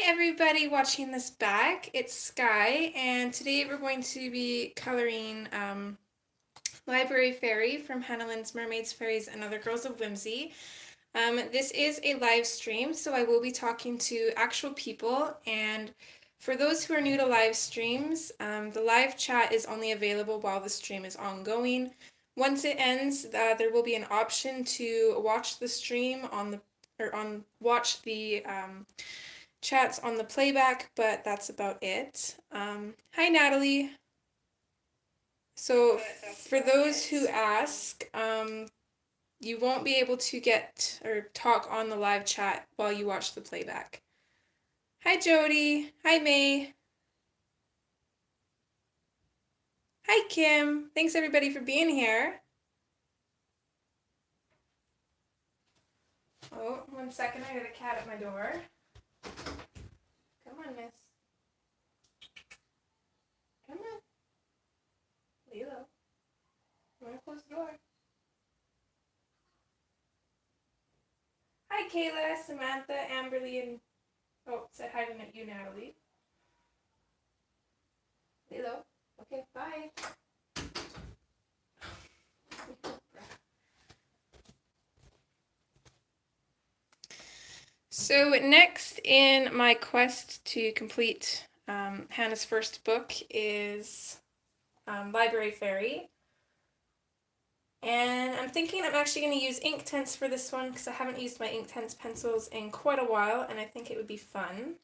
everybody watching this back. It's Sky, and today we're going to be coloring Library Fairy from Hannah Lynn's Mermaids, Fairies, and Other Girls of Whimsy. This is a live stream, so I will be talking to actual people, and for those who are new to live streams, the live chat is only available while the stream is ongoing. Once it ends, there will be an option to watch the stream watch the chats on the playback, but that's about it. Hi, Natalie. So, for those who ask, you won't be able to get or talk on the live chat while you watch the playback. Hi, Jody. Hi, May. Hi, Kim. Thanks, everybody, for being here. Oh, 1 second. I got a cat at my door. Come on, miss. Come on. Lilo. You want to close the door? Hi, Kayla, Samantha, Amberly, and... Oh, said hi to you, Natalie. Lilo. Okay, bye. So next in my quest to complete Hannah's first book is Library Fairy. And I'm thinking I'm actually going to use Inktense for this one because I haven't used my Inktense pencils in quite a while, and I think it would be fun.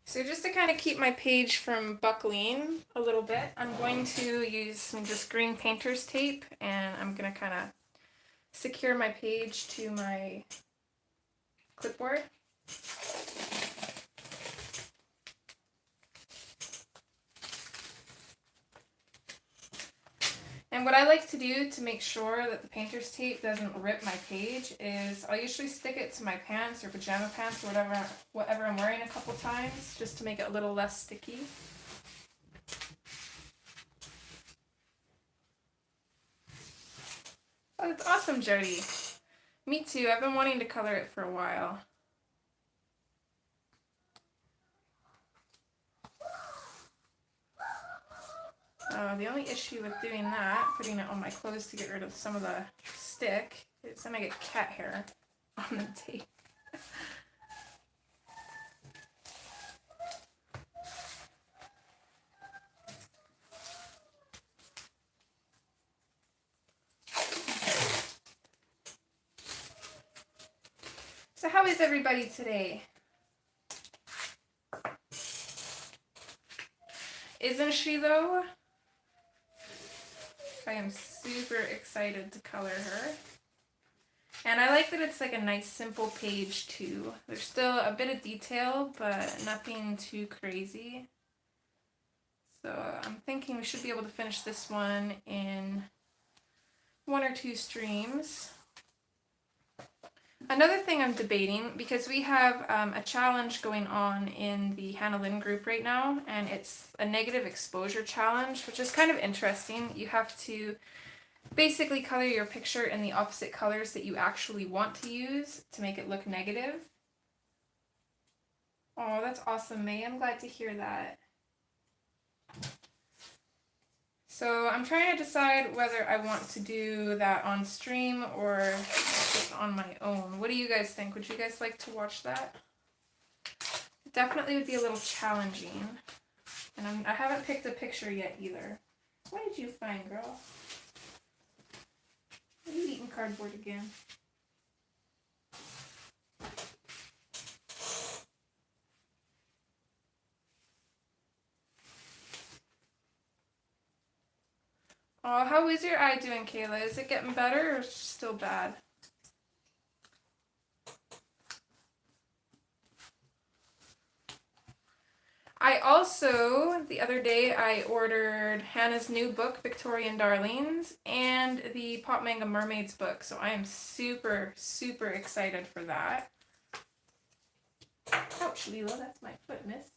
So just to kind of keep my page from buckling a little bit, I'm going to use some just green painter's tape, and I'm going to kind of secure my page to my clipboard. And what I like to do to make sure that the painter's tape doesn't rip my page is I'll usually stick it to my pants or pajama pants or whatever I'm wearing a couple times just to make it a little less sticky. Oh, that's awesome, Jody. Me too. I've been wanting to color it for a while. The only issue with doing that, putting it on my clothes to get rid of some of the stick, is then I get cat hair on the tape. So how is everybody today? Isn't she though? I am super excited to color her. And I like that it's like a nice simple page too. There's still a bit of detail, but nothing too crazy. So I'm thinking we should be able to finish this one in 1 or 2 streams. Another thing I'm debating, because we have a challenge going on in the Hannah Lynn group right now, and it's a negative exposure challenge, which is kind of interesting. You have to basically color your picture in the opposite colors that you actually want to use to make it look negative. Oh, that's awesome, May. I'm glad to hear that. So I'm trying to decide whether I want to do that on stream or just on my own. What do you guys think? Would you guys like to watch that? It definitely would be a little challenging. And I haven't picked a picture yet either. What did you find, girl? Are you eating cardboard again? Oh, how is your eye doing, Kayla? Is it getting better or is it still bad? I also, the other day, I ordered Hannah's new book, Victorian Darlings, and the Pop Manga Mermaids book, so I am super, super excited for that. Ouch, Lila, that's my foot, miss.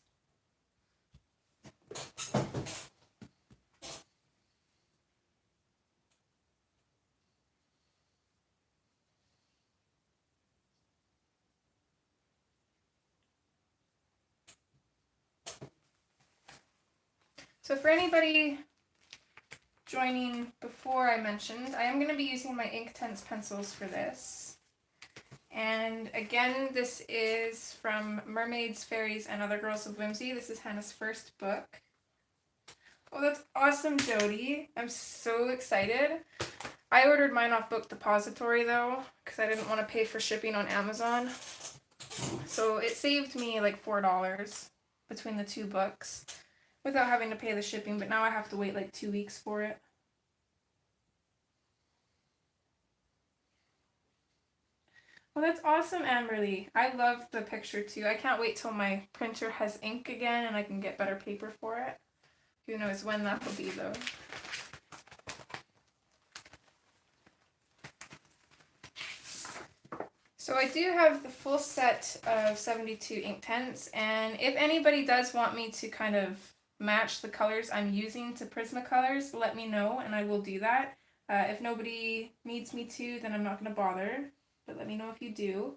So for anybody joining before I mentioned, I am going to be using my Inktense pencils for this. And again, this is from Mermaids, Fairies, and Other Girls of Whimsy. This is Hannah's first book. Oh, that's awesome, Jody. I'm so excited. I ordered mine off Book Depository though, because I didn't want to pay for shipping on Amazon. So it saved me like $4 between the two books without having to pay the shipping, but now I have to wait like 2 weeks for it. Well, that's awesome, Amberly. I love the picture too. I can't wait till my printer has ink again and I can get better paper for it. Who knows when that will be though. So I do have the full set of 72 Inktense, and if anybody does want me to kind of match the colors I'm using to Prismacolors, let me know and I will do that. If nobody needs me to, then I'm not going to bother, but let me know if you do.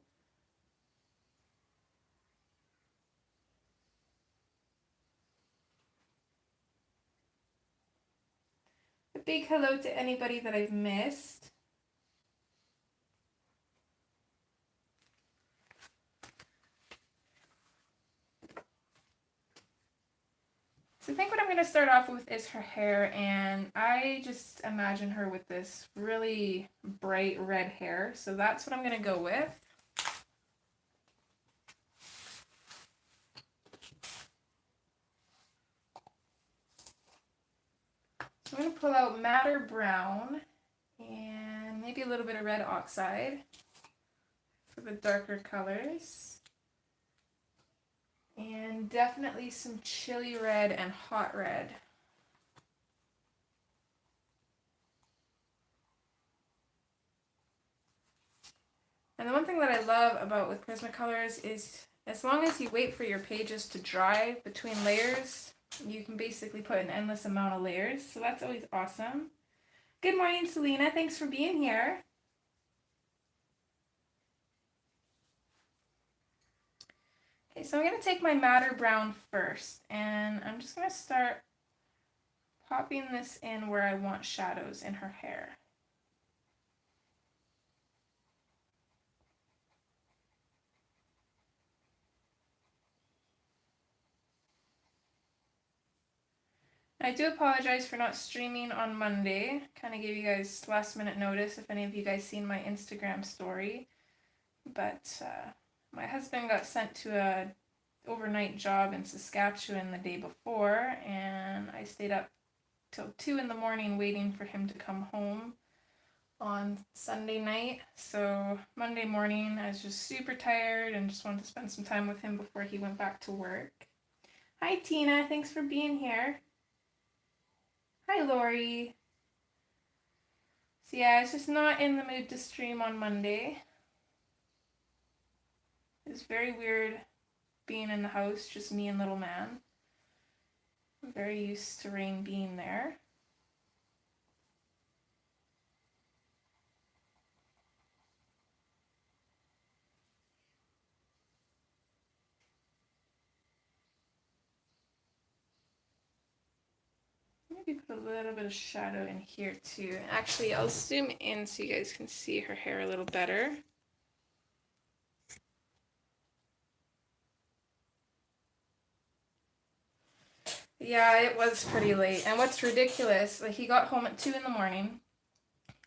A big hello to anybody that I've missed. So I think what I'm going to start off with is her hair, and I just imagine her with this really bright red hair, so that's what I'm going to go with. So I'm going to pull out Madder Brown and maybe a little bit of red oxide for the darker colors. And definitely some chili red and hot red. And the one thing that I love about with Prismacolors is as long as you wait for your pages to dry between layers, you can basically put an endless amount of layers. So that's always awesome. Good morning, Selena. Thanks for being here. Okay, so I'm going to take my Madder Brown first, and I'm just going to start popping this in where I want shadows in her hair. I do apologize for not streaming on Monday. Kind of gave you guys last minute notice if any of you guys seen my Instagram story. But my husband got sent to a overnight job in Saskatchewan the day before, and I stayed up till 2 in the morning waiting for him to come home on Sunday night. So Monday morning I was just super tired and just wanted to spend some time with him before he went back to work. Hi Tina, thanks for being here. Hi Lori. So yeah, I was just not in the mood to stream on Monday. It was very weird being in the house, just me and little man. I'm very used to Rain being there. Maybe put a little bit of shadow in here too. Actually, I'll zoom in so you guys can see her hair a little better. Yeah, it was pretty late. And what's ridiculous, like he got home at 2 in the morning,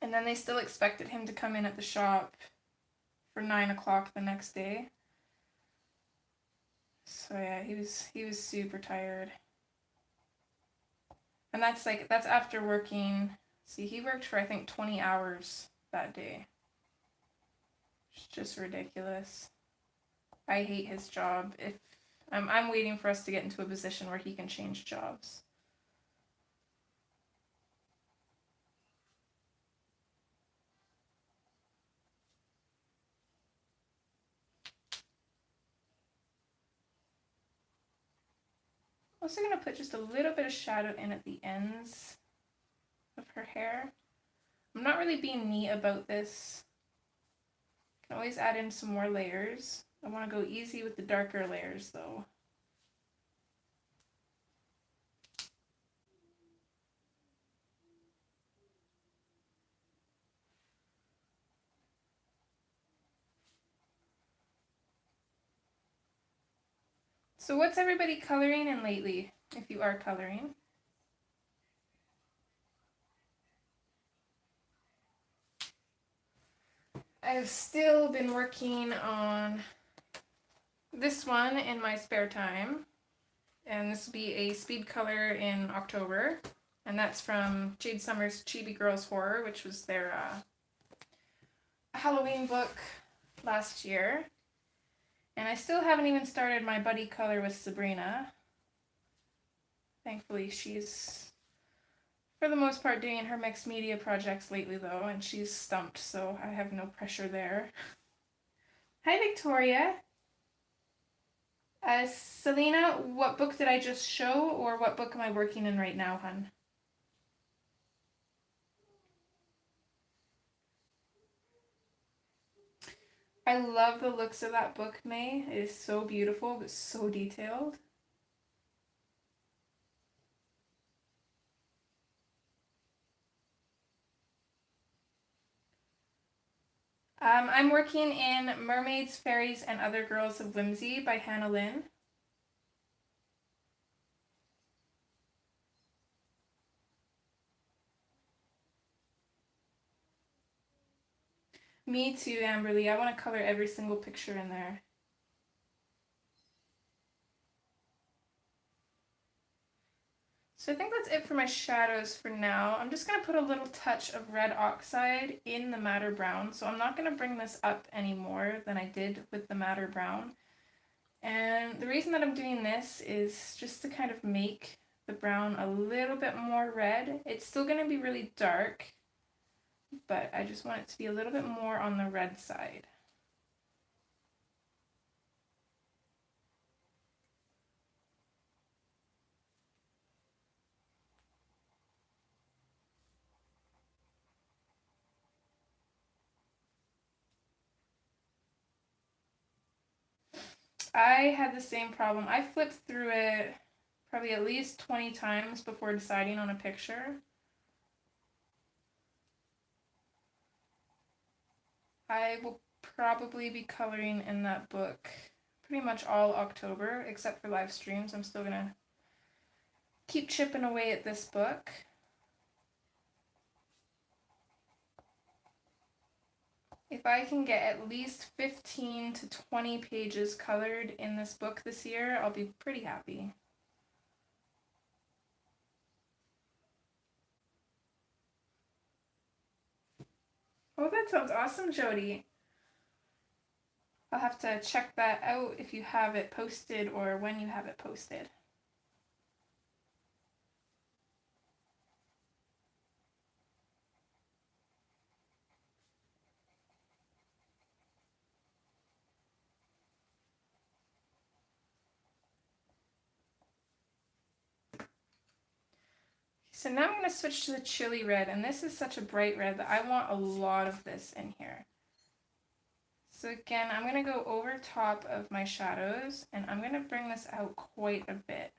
and then they still expected him to come in at the shop for 9 o'clock the next day. So yeah, he was super tired. And that's after working. See, he worked for I think 20 hours that day. It's just ridiculous. I hate his job. If I'm waiting for us to get into a position where he can change jobs. I'm also going to put just a little bit of shadow in at the ends of her hair. I'm not really being neat about this. I can always add in some more layers. I want to go easy with the darker layers though. So what's everybody coloring in lately, if you are coloring? I've still been working on this one in my spare time, and this will be a speed color in October, and that's from Jade Summers' Chibi Girls Horror, which was their Halloween book last year. And I still haven't even started my buddy color with Sabrina. Thankfully, she's, for the most part, doing her mixed media projects lately, though, and she's stumped, so I have no pressure there. Hi, Victoria. Selena, what book did I just show, or what book am I working in right now, hun? I love the looks of that book, May. It is so beautiful, but so detailed. I'm working in Mermaids, Fairies, and Other Girls of Whimsy by Hannah Lynn. Me too, Amberly. I want to color every single picture in there. So I think that's it for my shadows for now. I'm just going to put a little touch of red oxide in the madder brown. So I'm not going to bring this up any more than I did with the madder brown. And the reason that I'm doing this is just to kind of make the brown a little bit more red. It's still going to be really dark, but I just want it to be a little bit more on the red side. I had the same problem. I flipped through it probably at least 20 times before deciding on a picture. I will probably be coloring in that book pretty much all October, except for live streams. I'm still gonna keep chipping away at this book. If I can get at least 15 to 20 pages colored in this book this year, I'll be pretty happy. Oh, that sounds awesome, Jody. I'll have to check that out if you have it posted or when you have it posted. So now I'm going to switch to the chili red, and this is such a bright red that I want a lot of this in here. So again, I'm going to go over top of my shadows, and I'm going to bring this out quite a bit.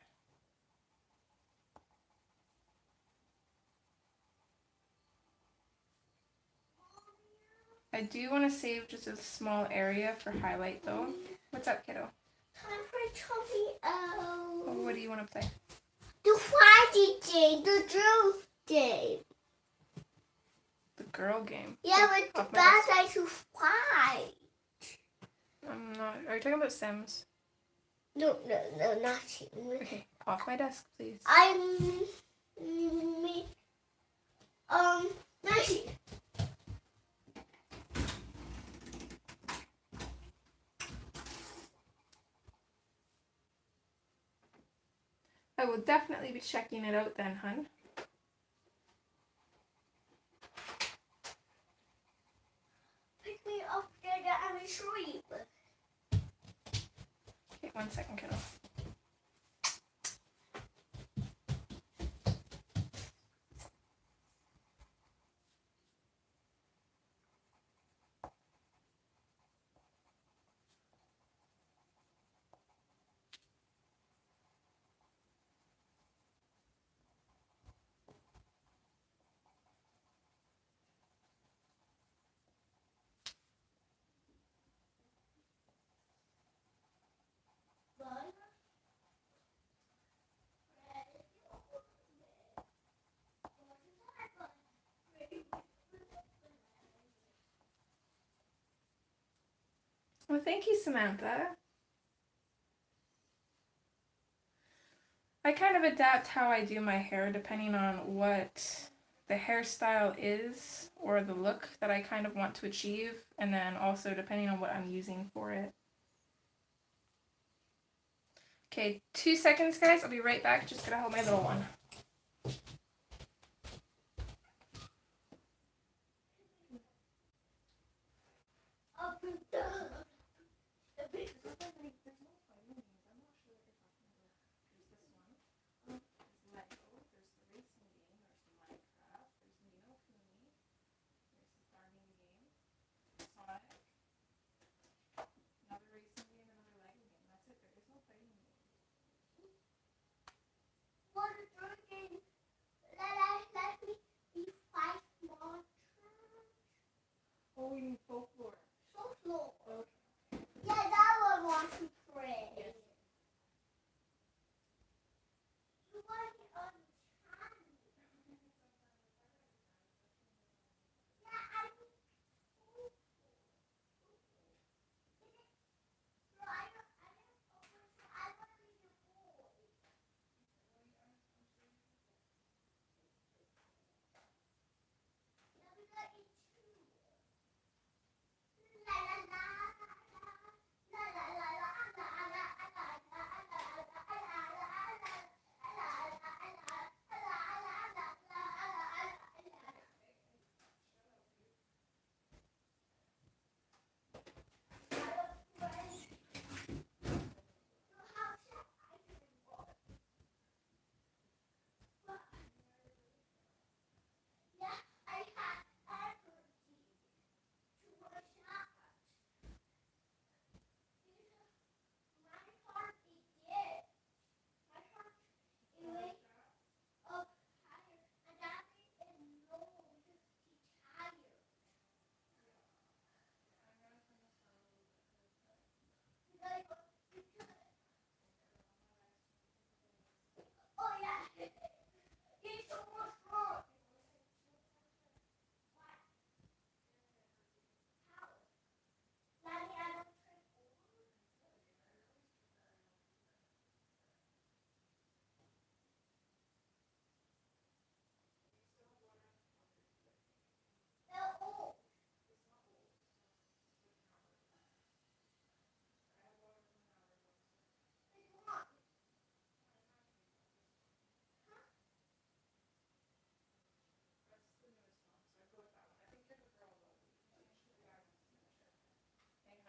I do want to save just a small area for highlight though. What's up, kiddo? Time for Tommy out. Oh, what do you want to play? The Friday game, the drill game. The girl game? Yeah, with the bad guys who fight. I'm not. Are you talking about Sims? No, not him. Okay, off my desk, please. Nice. I will definitely be checking it out then, hun. Pick me up there that I'm asleep. Okay, 1 second, kiddo. Oh, thank you, Samantha. I kind of adapt how I do my hair depending on what the hairstyle is or the look that I kind of want to achieve, and then also depending on what I'm using for it. Okay, 2 seconds, guys. I'll be right back. Just gonna hold my little one. Oh, you need folklore. Folklore. Okay. Yeah, that one wants to pray. Yes. You want it on time. Yeah, I think folklore. So I want to be the boy. Now we got it too. La la la la la la la la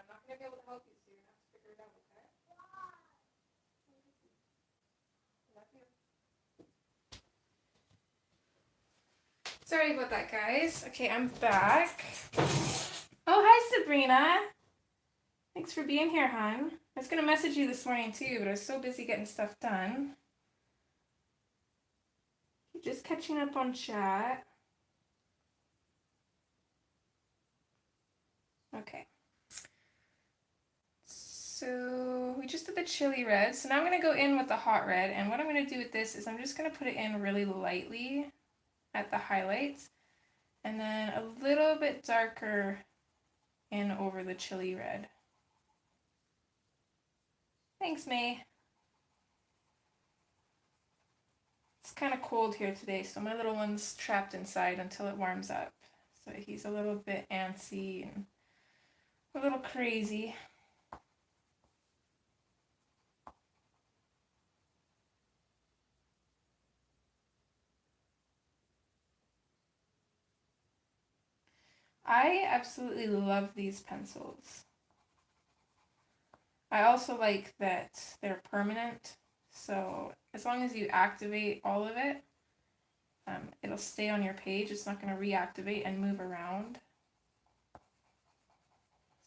I'm not going to be able to help you, so you're going to have to figure it out, okay? Love you. Sorry about that, guys. Okay, I'm back. Oh, hi, Sabrina. Thanks for being here, hon. I was going to message you this morning, too, but I was so busy getting stuff done. Just catching up on chat. Okay. So we just did the chili red. So now I'm going to go in with the hot red. And what I'm going to do with this is I'm just going to put it in really lightly at the highlights. And then a little bit darker in over the chili red. Thanks, May. It's kind of cold here today, so my little one's trapped inside until it warms up. So he's a little bit antsy and a little crazy. I absolutely love these pencils. I also like that they're permanent, so as long as you activate all of it, it'll stay on your page. It's not going to reactivate and move around.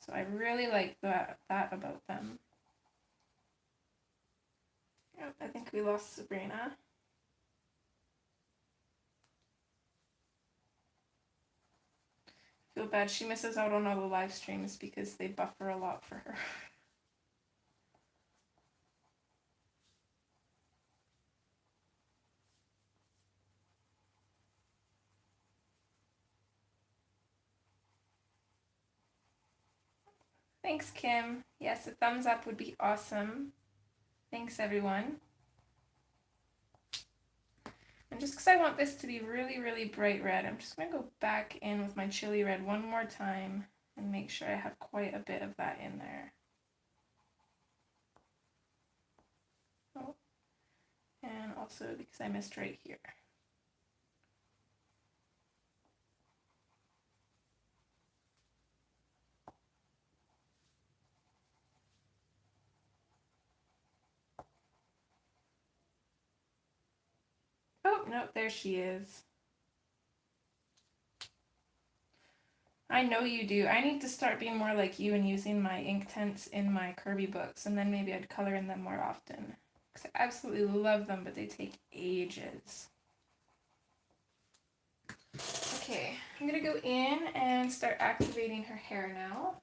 So I really like that about them. Yep, I think we lost Sabrina. Feel bad, she misses out on all the live streams because they buffer a lot for her. Thanks, Kim. Yes, a thumbs up would be awesome. Thanks, everyone. And just because I want this to be really, really bright red, I'm just going to go back in with my chili red one more time and make sure I have quite a bit of that in there. Oh, and also because I missed right here. Oh, no, there she is. I know you do. I need to start being more like you and using my ink tints in my Kirby books, and then maybe I'd color in them more often. Because I absolutely love them, but they take ages. Okay, I'm gonna go in and start activating her hair now.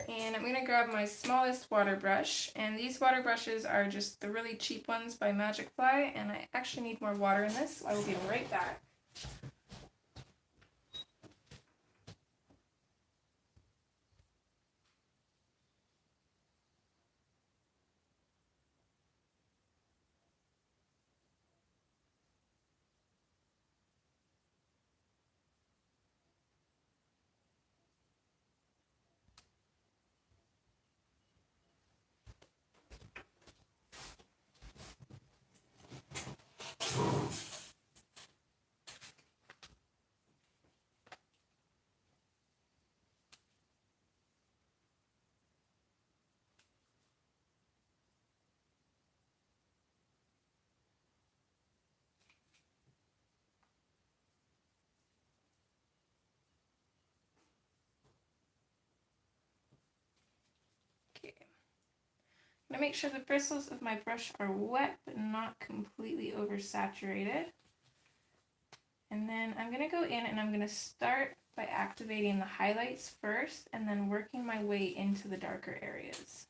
And I'm gonna grab my smallest water brush, and these water brushes are just the really cheap ones by Magic Fly, and I actually need more water in this, so I will be right back. Okay. I'm gonna make sure the bristles of my brush are wet but not completely oversaturated. And then I'm gonna go in and I'm gonna start by activating the highlights first and then working my way into the darker areas.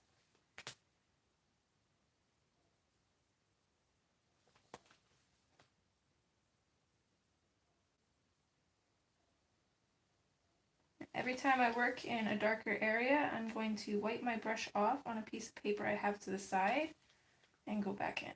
Every time I work in a darker area, I'm going to wipe my brush off on a piece of paper I have to the side and go back in.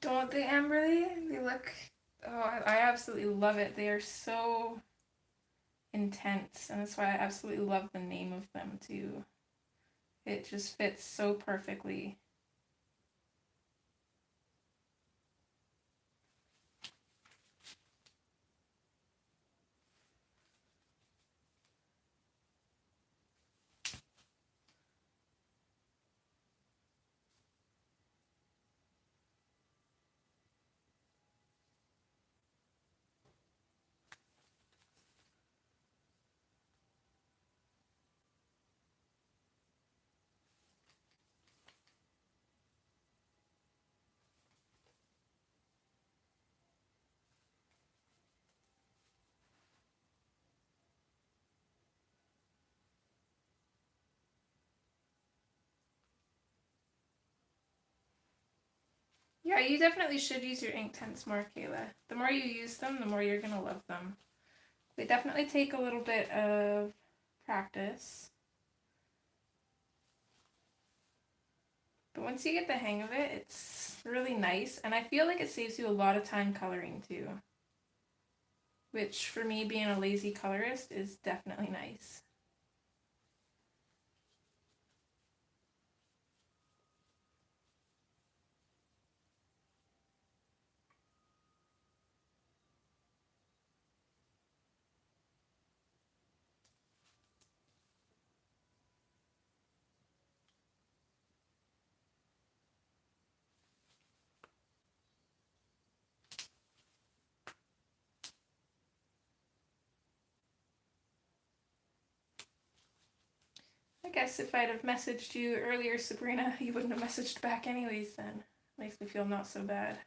Don't they, Amberly? They look, oh, I absolutely love it. They are so intense, and that's why I absolutely love the name of them too. It just fits so perfectly. Yeah, you definitely should use your Inktense more, Kayla. The more you use them, the more you're going to love them. They definitely take a little bit of practice. But once you get the hang of it, it's really nice. And I feel like it saves you a lot of time coloring too. Which, for me, being a lazy colorist, is definitely nice. I guess if I'd have messaged you earlier, Sabrina, you wouldn't have messaged back anyways then. Makes me feel not so bad.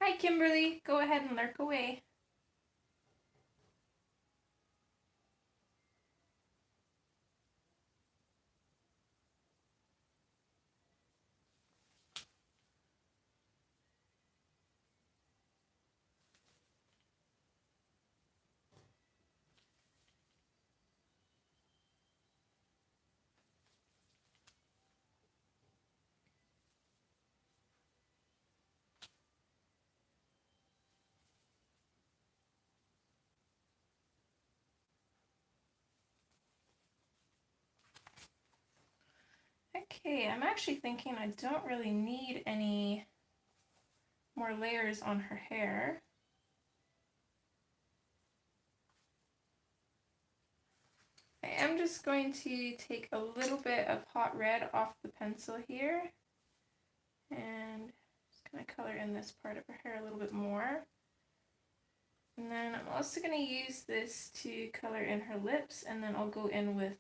Hi, Kimberly. Go ahead and lurk away. Okay, I'm actually thinking I don't really need any more layers on her hair. I am just going to take a little bit of hot red off the pencil here and just going to color in this part of her hair a little bit more. And then I'm also going to use this to color in her lips, and then I'll go in with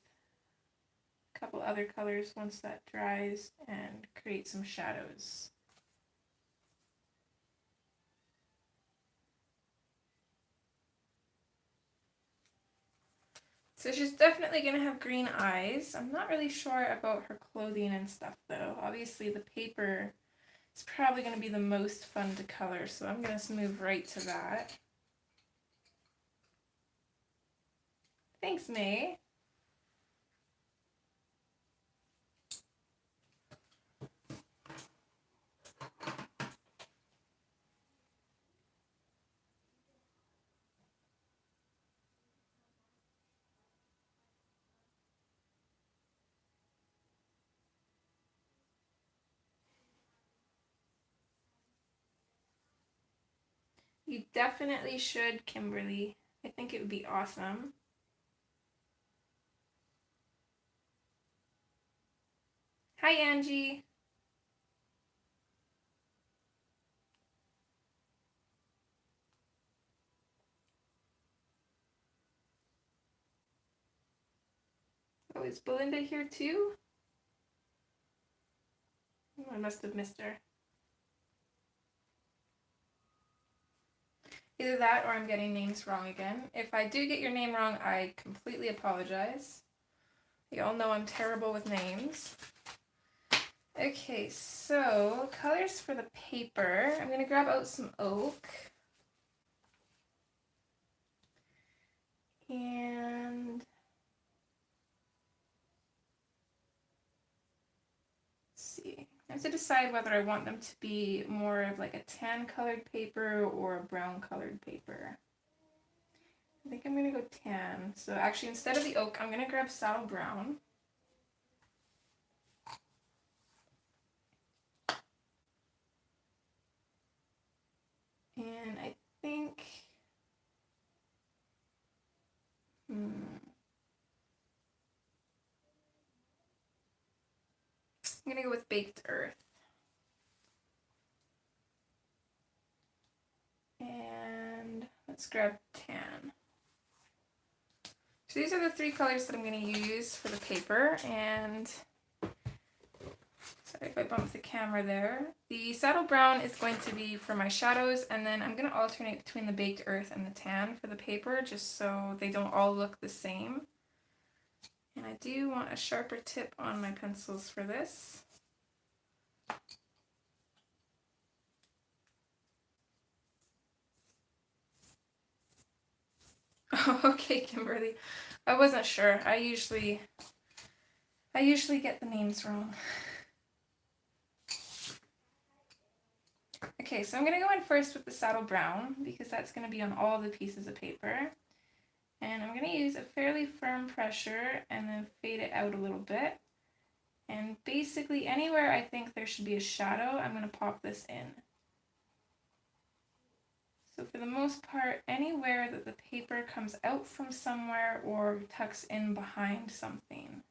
a couple other colors once that dries and create some shadows. So she's definitely going to have green eyes. I'm not really sure about her clothing and stuff though. Obviously the paper is probably going to be the most fun to color, so I'm going to move right to that. Thanks, May. You definitely should, Kimberly. I think it would be awesome. Hi, Angie. Oh, is Belinda here too? Oh, I must have missed her. Either that or I'm getting names wrong again. If I do get your name wrong, I completely apologize. You all know I'm terrible with names. Okay, so colors for the paper. I'm going to grab out some oak. And let's see. I have to decide whether I want them to be more of like a tan colored paper or a brown colored paper. I think I'm going to go tan. So actually instead of the oak, I'm going to grab saddle brown. And I think I'm going to go with baked earth. Let's grab tan. So these are the three colors that I'm going to use for the paper, and sorry if I bumped the camera there. The saddle brown is going to be for my shadows, and then I'm going to alternate between the baked earth and the tan for the paper, just so they don't all look the same. And I do want a sharper tip on my pencils for this. Oh, okay, Kimberly. I wasn't sure. I usually get the names wrong. Okay, so I'm going to go in first with the saddle brown because that's going to be on all the pieces of paper. And I'm going to use a fairly firm pressure and then fade it out a little bit. And basically anywhere I think there should be a shadow, I'm going to pop this in. So for the most part, anywhere that the paper comes out from somewhere or tucks in behind something.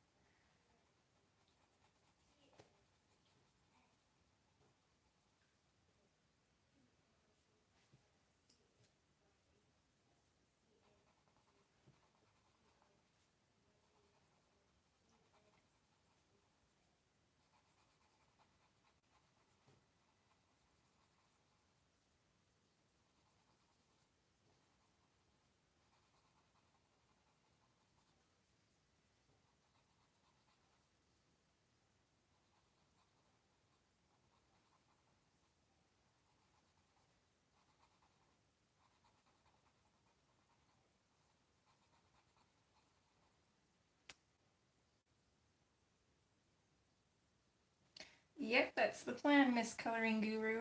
Yep, that's the plan, Miss Coloring Guru.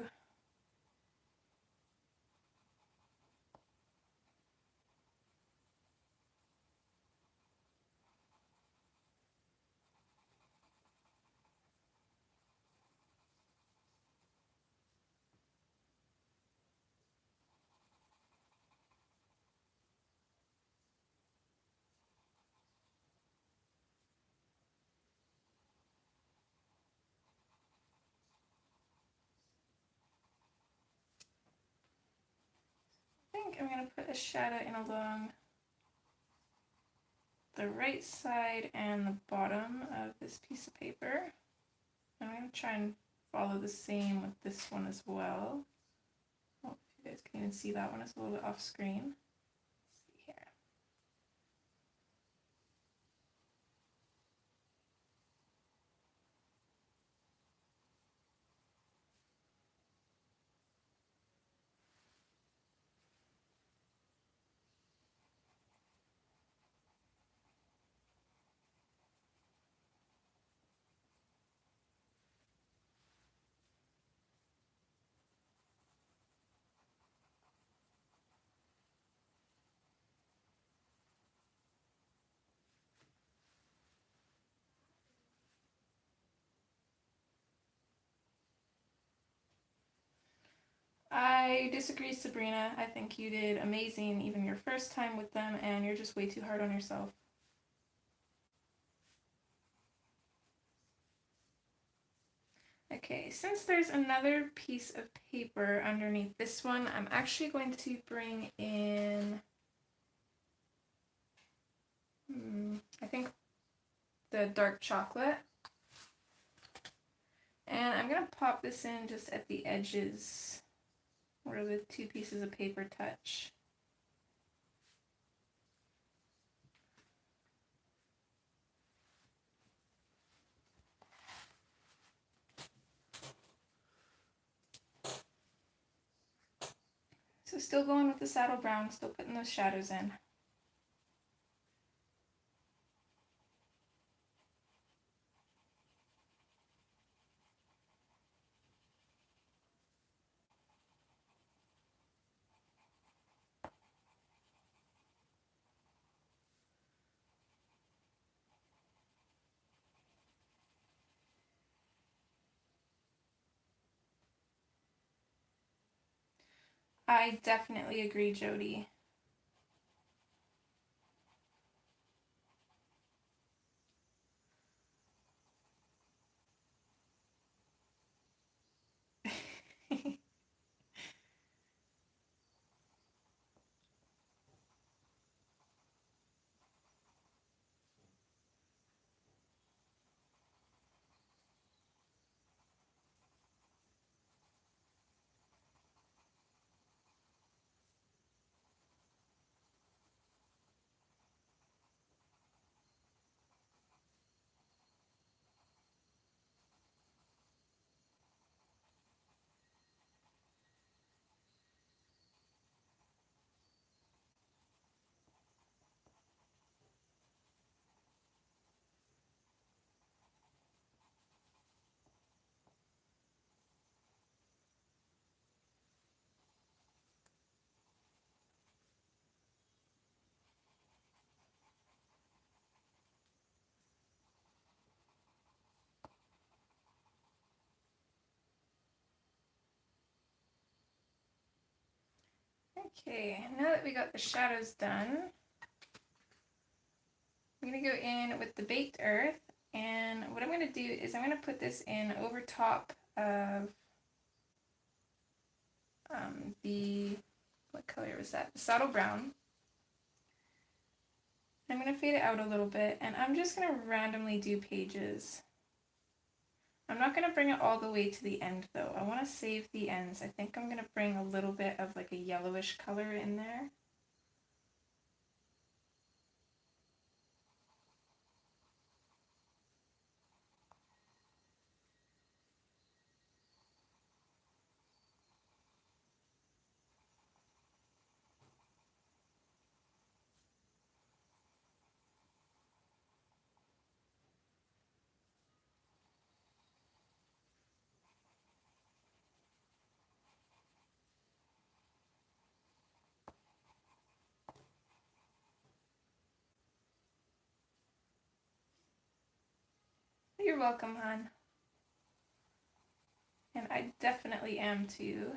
I think I'm going to put a shadow in along the right side and the bottom of this piece of paper. I'm going to try and follow the same with this one as well. I hope you guys can even see that one. It's a little bit off screen. Let's see here. I disagree, Sabrina. I think you did amazing even your first time with them, and you're just way too hard on yourself. Okay, since there's another piece of paper underneath this one, I'm actually going to bring in, I think, the dark chocolate. And I'm going to pop this in just at the edges where the two pieces of paper touch. So still going with the saddle brown, still putting those shadows in. I definitely agree, Jody. Okay, now that we got the shadows done, I'm going to go in with the Baked Earth, and what I'm going to do is I'm going to put this in over top of what color was that? The Saddle Brown. I'm going to fade it out a little bit, and I'm just going to randomly do pages. I'm not going to bring it all the way to the end though. I want to save the ends. I think I'm going to bring a little bit of like a yellowish color in there. You're welcome, hon. And I definitely am too.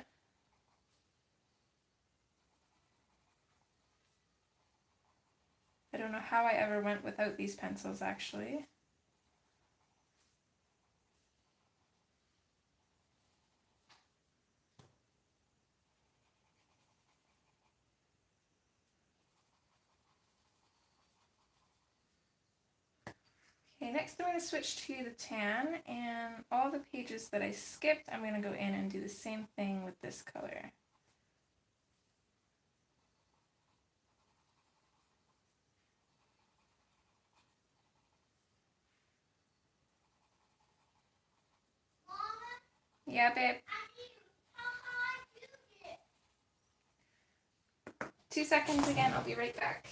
I don't know how I ever went without these pencils actually. Okay, next I'm going to switch to the tan, and all the pages that I skipped, I'm going to go in and do the same thing with this color. Mama, Yeah, babe. I need to tell how I do it. 2 seconds again, I'll be right back.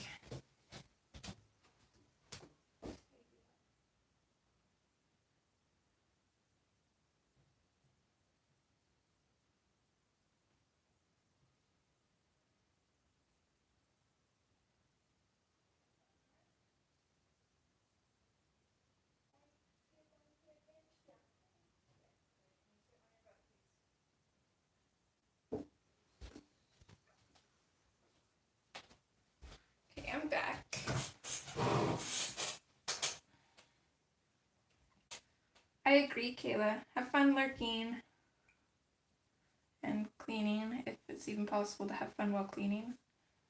Okay, I'm back. I agree, Kayla. Have fun lurking and cleaning, if it's even possible to have fun while cleaning.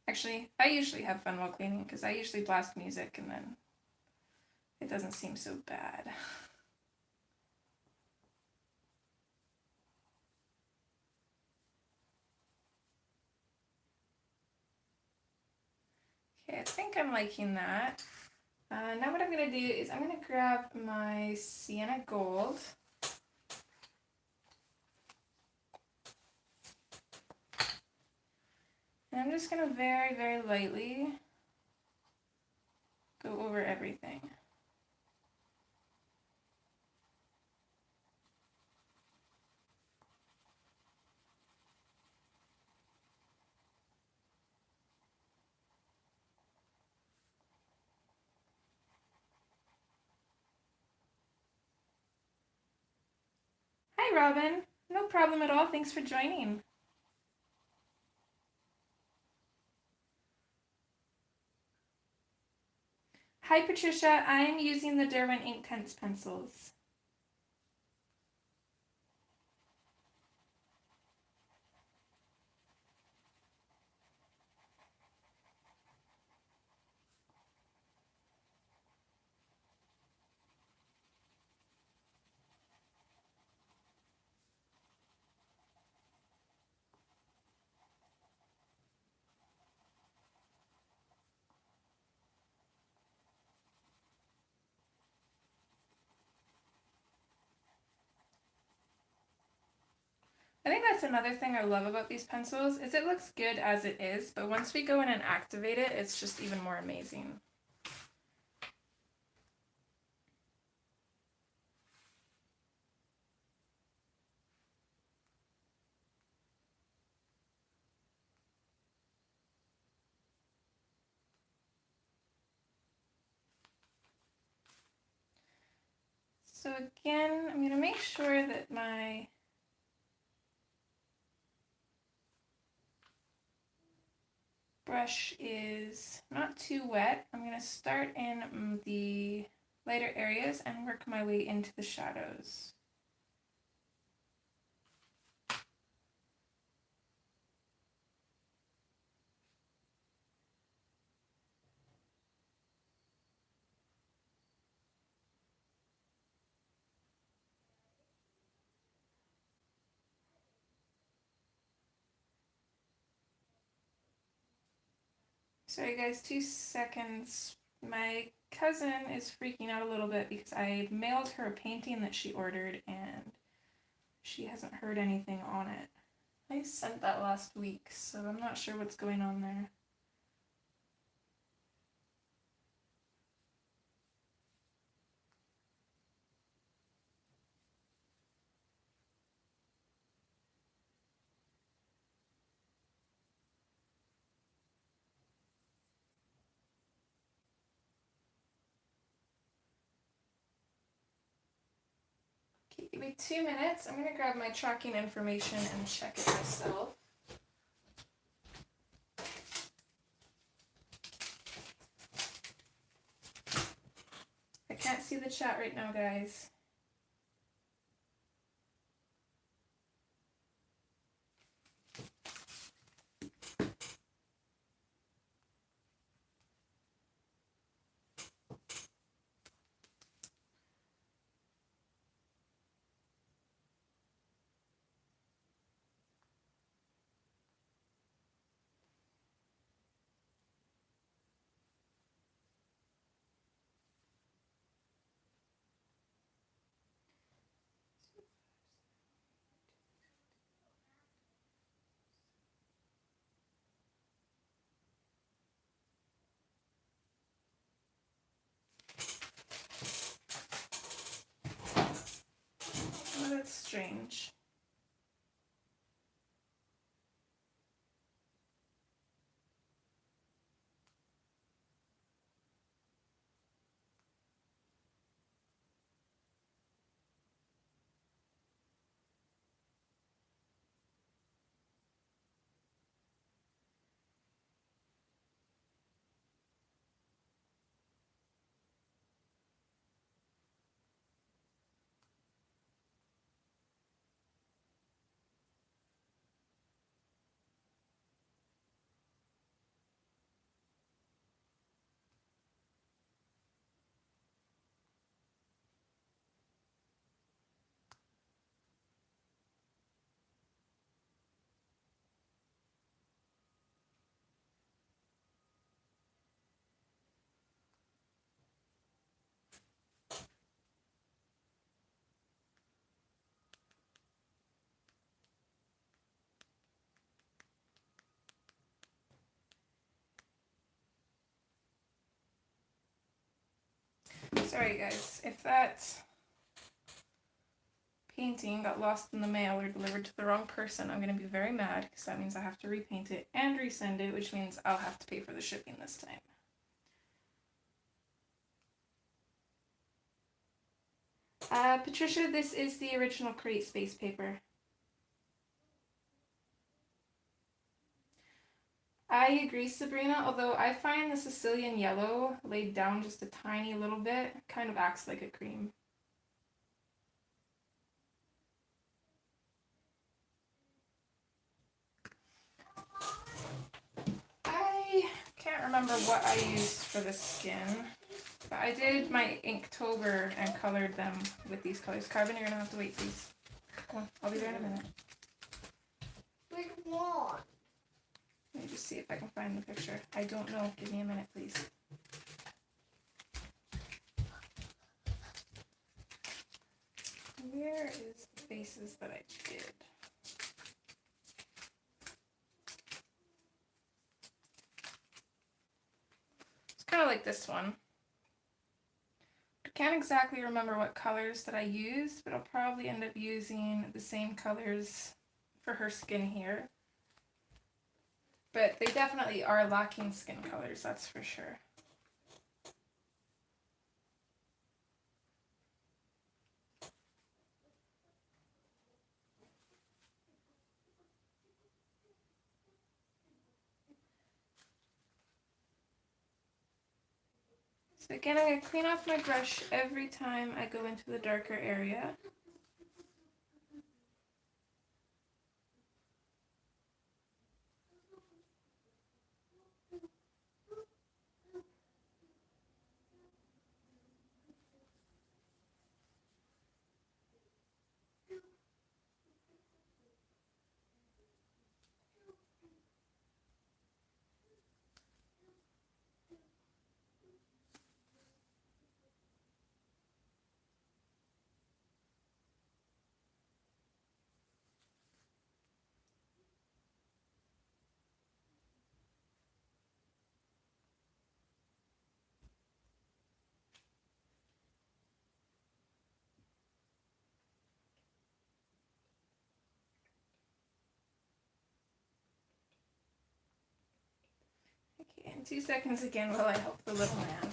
Actually, I usually have fun while cleaning because I usually blast music and then it doesn't seem so bad. Okay, I think I'm liking that. Now what I'm going to do is I'm going to grab my Sienna Gold. And I'm just going to very, very lightly go over everything. Hi, Robin. No problem at all. Thanks for joining. Hi, Patricia. I'm using the Derwent Inktense pencils. I think that's another thing I love about these pencils is it looks good as it is, but once we go in and activate it, it's just even more amazing. So again, I'm going to make sure that my brush is not too wet. I'm going to start in the lighter areas and work my way into the shadows. Sorry guys, 2 seconds. My cousin is freaking out a little bit because I mailed her a painting that she ordered and she hasn't heard anything on it. I sent that last week, so I'm not sure what's going on there. Okay, give me 2 minutes. I'm going to grab my tracking information and check it myself. I can't see the chat right now, guys. Oh, that's strange. Sorry guys, if that painting got lost in the mail or delivered to the wrong person, I'm going to be very mad because that means I have to repaint it and resend it, which means I'll have to pay for the shipping this time. Patricia, this is the original Create Space paper. I agree, Sabrina, although I find the Sicilian yellow laid down just a tiny little bit kind of acts like a cream. I can't remember what I used for the skin, but I did my Inktober and colored them with these colors. Carbon, you're gonna have to wait, please. Come on, I'll be there in a minute. Which one? Let me just see if I can find the picture. I don't know. Give me a minute, please. Where is the faces that I did? It's kind of like this one. I can't exactly remember what colors that I used, but I'll probably end up using the same colors for her skin here. But they definitely are lacking skin colors, that's for sure. So again, I'm going to clean off my brush every time I go into the darker area. Okay, in 2 seconds again while I help the little man.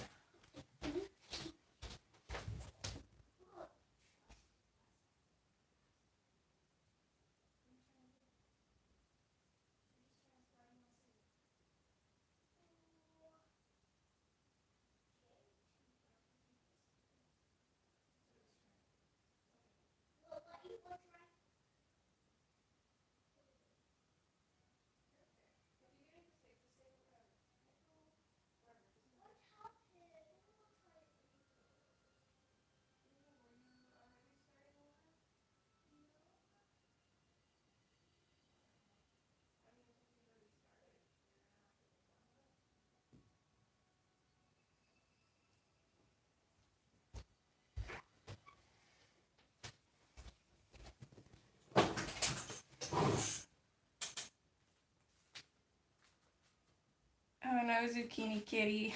Oh no, Zucchini Kitty.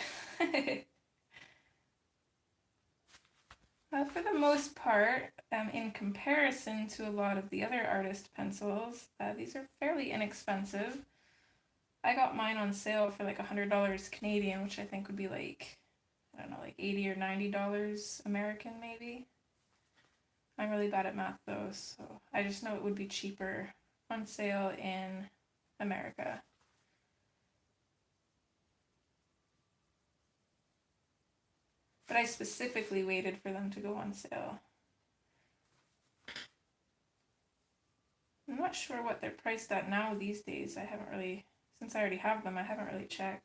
For the most part, in comparison to a lot of the other artist pencils, these are fairly inexpensive. I got mine on sale for like $100 Canadian, which I think would be like, I don't know, like $80 or $90 American maybe. I'm really bad at math though, so I just know it would be cheaper on sale in America. But I specifically waited for them to go on sale. I'm not sure what they're priced at now these days. I haven't really, since I already have them, I haven't really checked.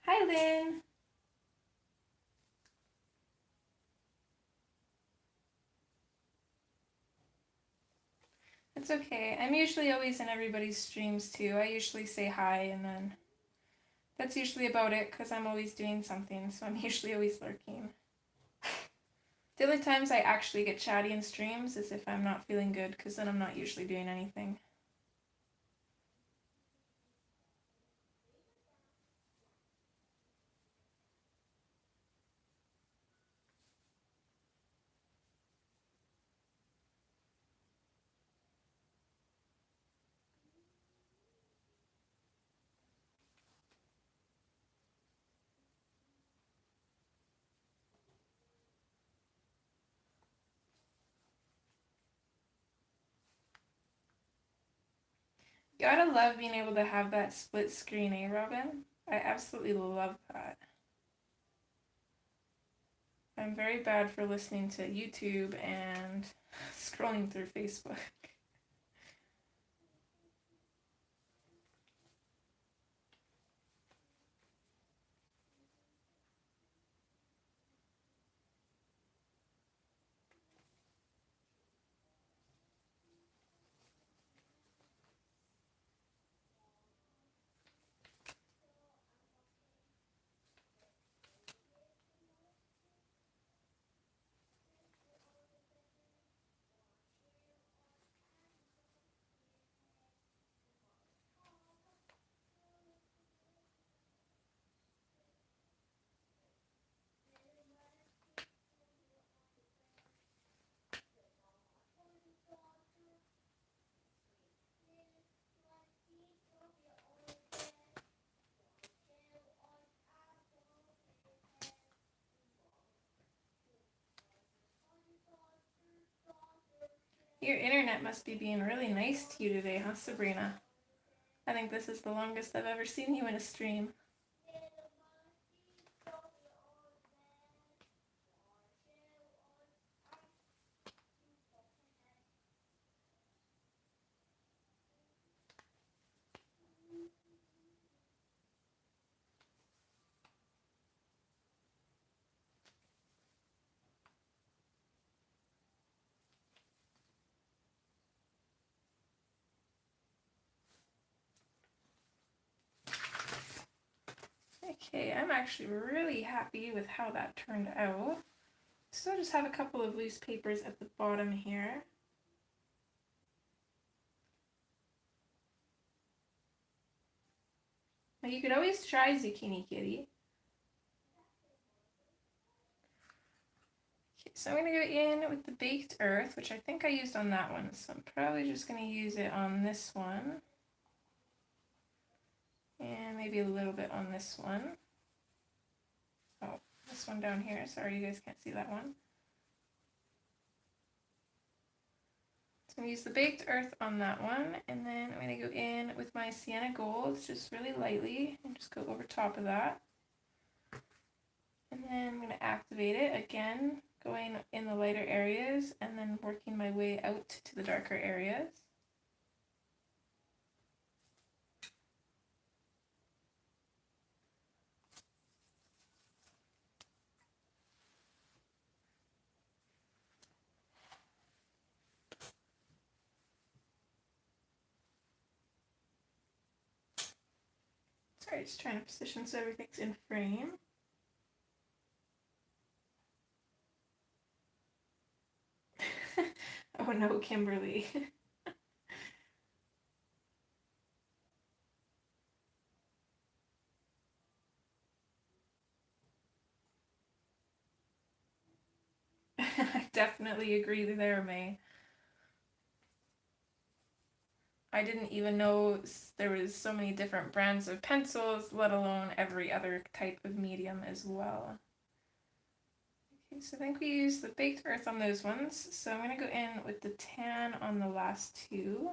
Hi, Lynn. It's okay. I'm usually always in everybody's streams too. I usually say hi and then that's usually about it because I'm always doing something, so I'm usually always lurking. The only times I actually get chatty in streams is if I'm not feeling good because then I'm not usually doing anything. Gotta love being able to have that split screen, eh, Robin? I absolutely love that. I'm very bad for listening to YouTube and scrolling through Facebook. Your internet must be being really nice to you today, huh, Sabrina? I think this is the longest I've ever seen you in a stream. Okay, I'm actually really happy with how that turned out. So I'll just have a couple of loose papers at the bottom here. Now you could always try Zucchini Kitty. Okay, so I'm going to go in with the Baked Earth, which I think I used on that one. So I'm probably just going to use it on this one. And maybe a little bit on this one. Oh, this one down here. Sorry, you guys can't see that one. So I'm going to use the Baked Earth on that one. And then I'm going to go in with my Sienna Gold, just really lightly, and just go over top of that. And then I'm going to activate it again, going in the lighter areas and then working my way out to the darker areas. Sorry, just trying to position so everything's in frame. Oh no, Kimberly. I definitely agree there, May. I didn't even know there was so many different brands of pencils, let alone every other type of medium as well. Okay, so I think we used the Baked Earth on those ones. So I'm going to go in with the tan on the last two.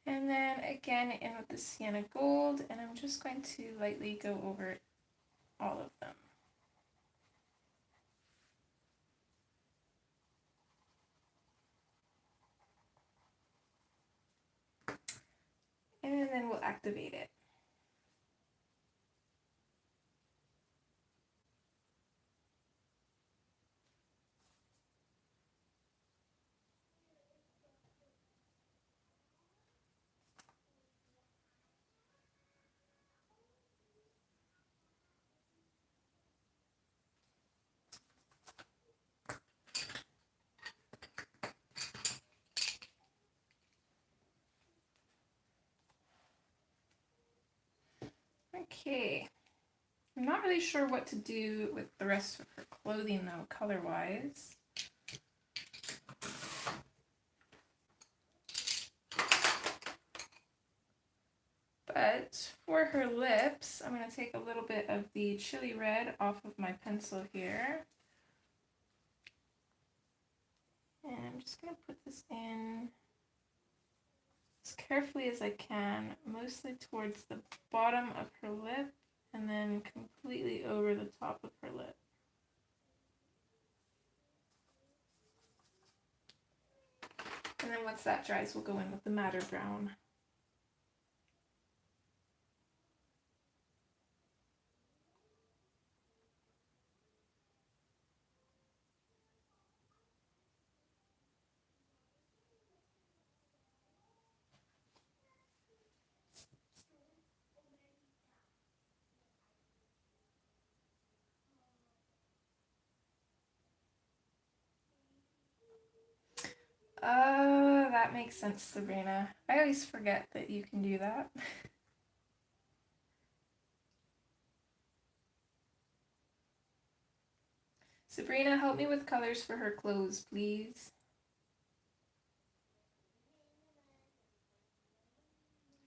And then again in with the Sienna Gold, and I'm just going to lightly go over all of them. And then we'll activate it. Okay, I'm not really sure what to do with the rest of her clothing though, color-wise. But for her lips, I'm going to take a little bit of the chili red off of my pencil here. And I'm just going to put this in as carefully as I can, mostly towards the bottom of her lip and then completely over the top of her lip. And then once that dries, we'll go in with the madder brown. That makes sense, Sabrina. I always forget that you can do that. Sabrina, help me with colors for her clothes, please.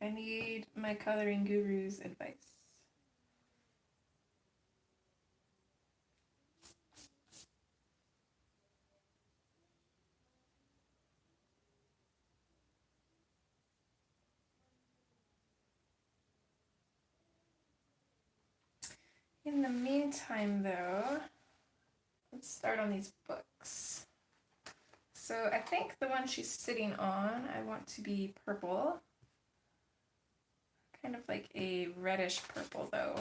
I need my coloring guru's advice. In the meantime, though, let's start on these books. So I think the one she's sitting on, I want to be purple. Kind of like a reddish purple, though.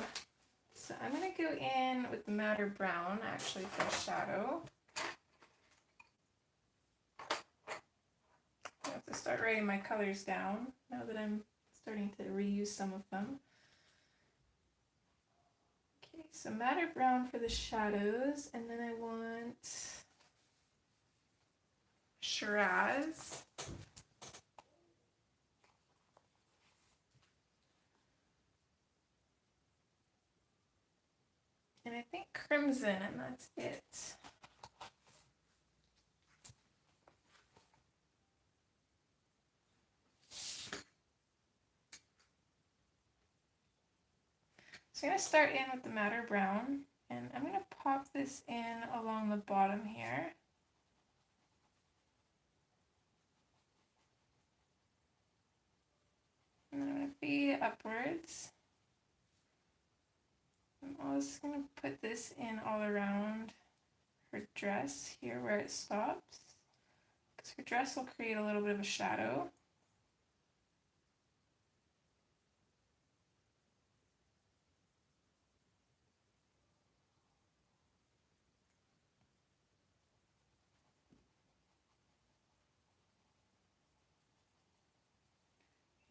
So I'm going to go in with the madder brown, actually, for the shadow. I have to start writing my colors down now that I'm starting to reuse some of them. Okay, so madder brown for the shadows, and then I want Shiraz. And I think crimson, and that's it. So I'm going to start in with the madder brown, and I'm going to pop this in along the bottom here. And then I'm going to fade it upwards. I'm also going to put this in all around her dress here where it stops, because her dress will create a little bit of a shadow.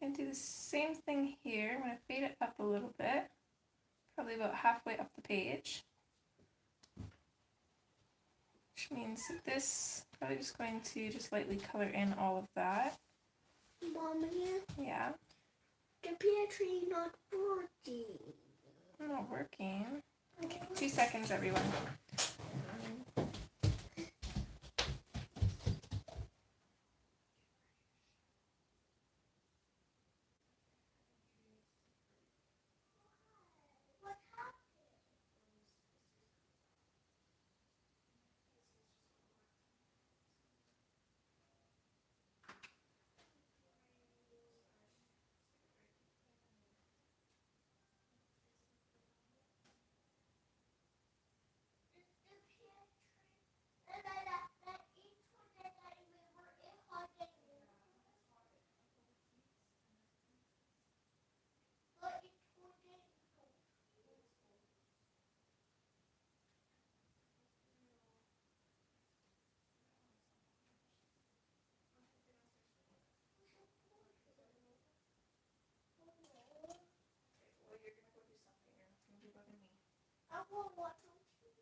I'm going to do the same thing here. I'm going to fade it up a little bit, probably about halfway up the page. Which means that this, probably just going to just lightly color in all of that. Mommy, Yeah. the pantry not working. Not working. Okay, 2 seconds, everyone. What happened? I will watch on TV.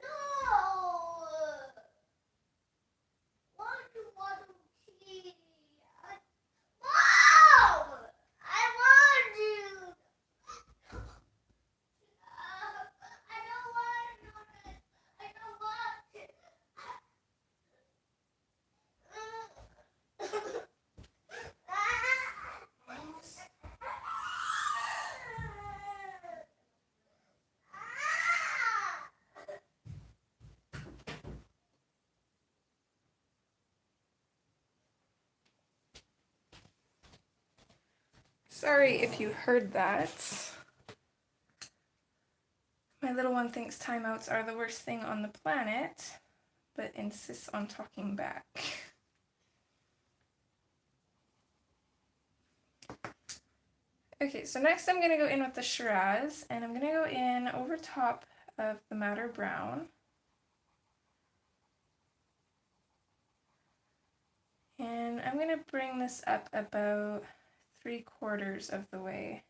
No! Want to watch on TV? Mom! I want you! I don't want to. I don't want to. Sorry if you heard that. My little one thinks timeouts are the worst thing on the planet, but insists on talking back. Okay, so next I'm going to go in with the Shiraz, and I'm going to go in over top of the madder brown. And I'm going to bring this up about 3/4 of the way.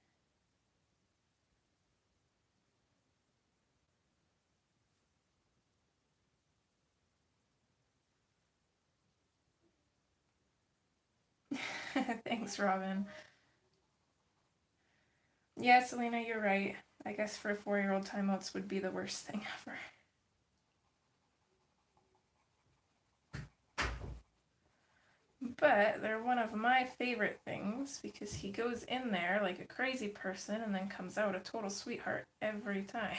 Thanks, Robin. Yeah, Selena, you're right. I guess for a 4-year-old, timeouts would be the worst thing ever. But they're one of my favorite things because he goes in there like a crazy person and then comes out a total sweetheart every time.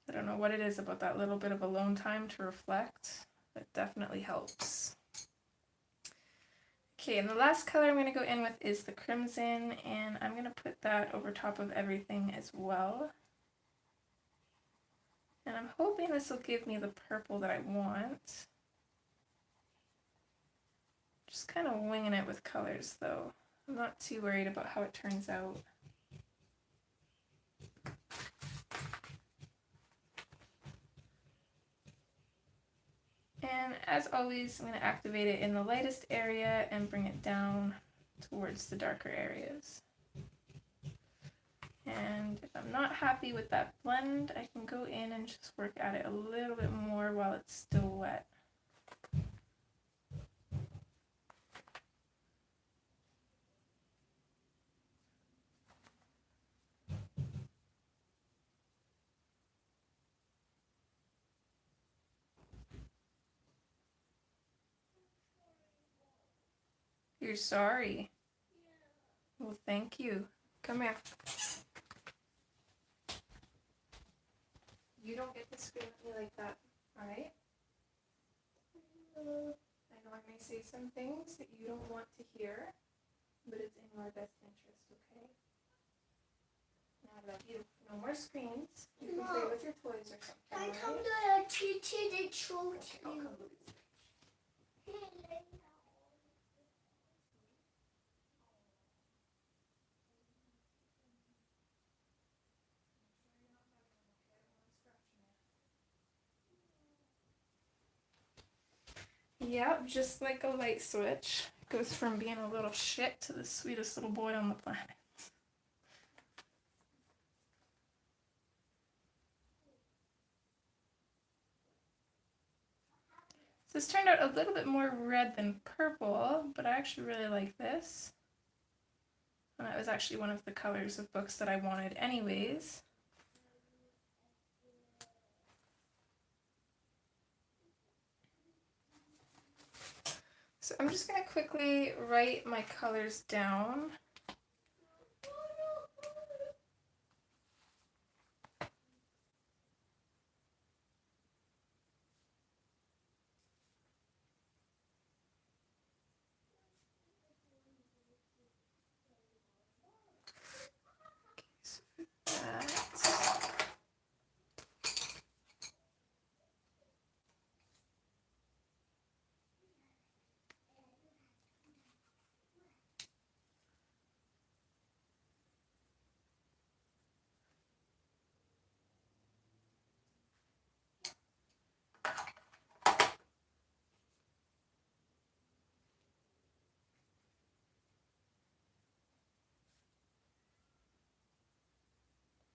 I don't know what it is about that little bit of alone time to reflect. It definitely helps. Okay, and the last color I'm going to go in with is the crimson, and I'm going to put that over top of everything as well. And I'm hoping this will give me the purple that I want. Just kind of winging it with colors though. I'm not too worried about how it turns out. And as always, I'm going to activate it in the lightest area and bring it down towards the darker areas. And if I'm not happy with that blend, I can go in and just work at it a little bit more while it's still wet. You're sorry? Well, thank you. Come here. You don't get to scream at me like that, alright? I know I may say some things that you don't want to hear, but it's in your best interest, okay? Now I love you. No more screams. You can play with your toys or something, I alright? come to the show Okay, I'll come look at you. Yep, just like a light switch. Goes from being a little shit to the sweetest little boy on the planet. So this turned out a little bit more red than purple, but I actually really like this. And that was actually one of the colors of books that I wanted anyways. So I'm just going to quickly write my colors down.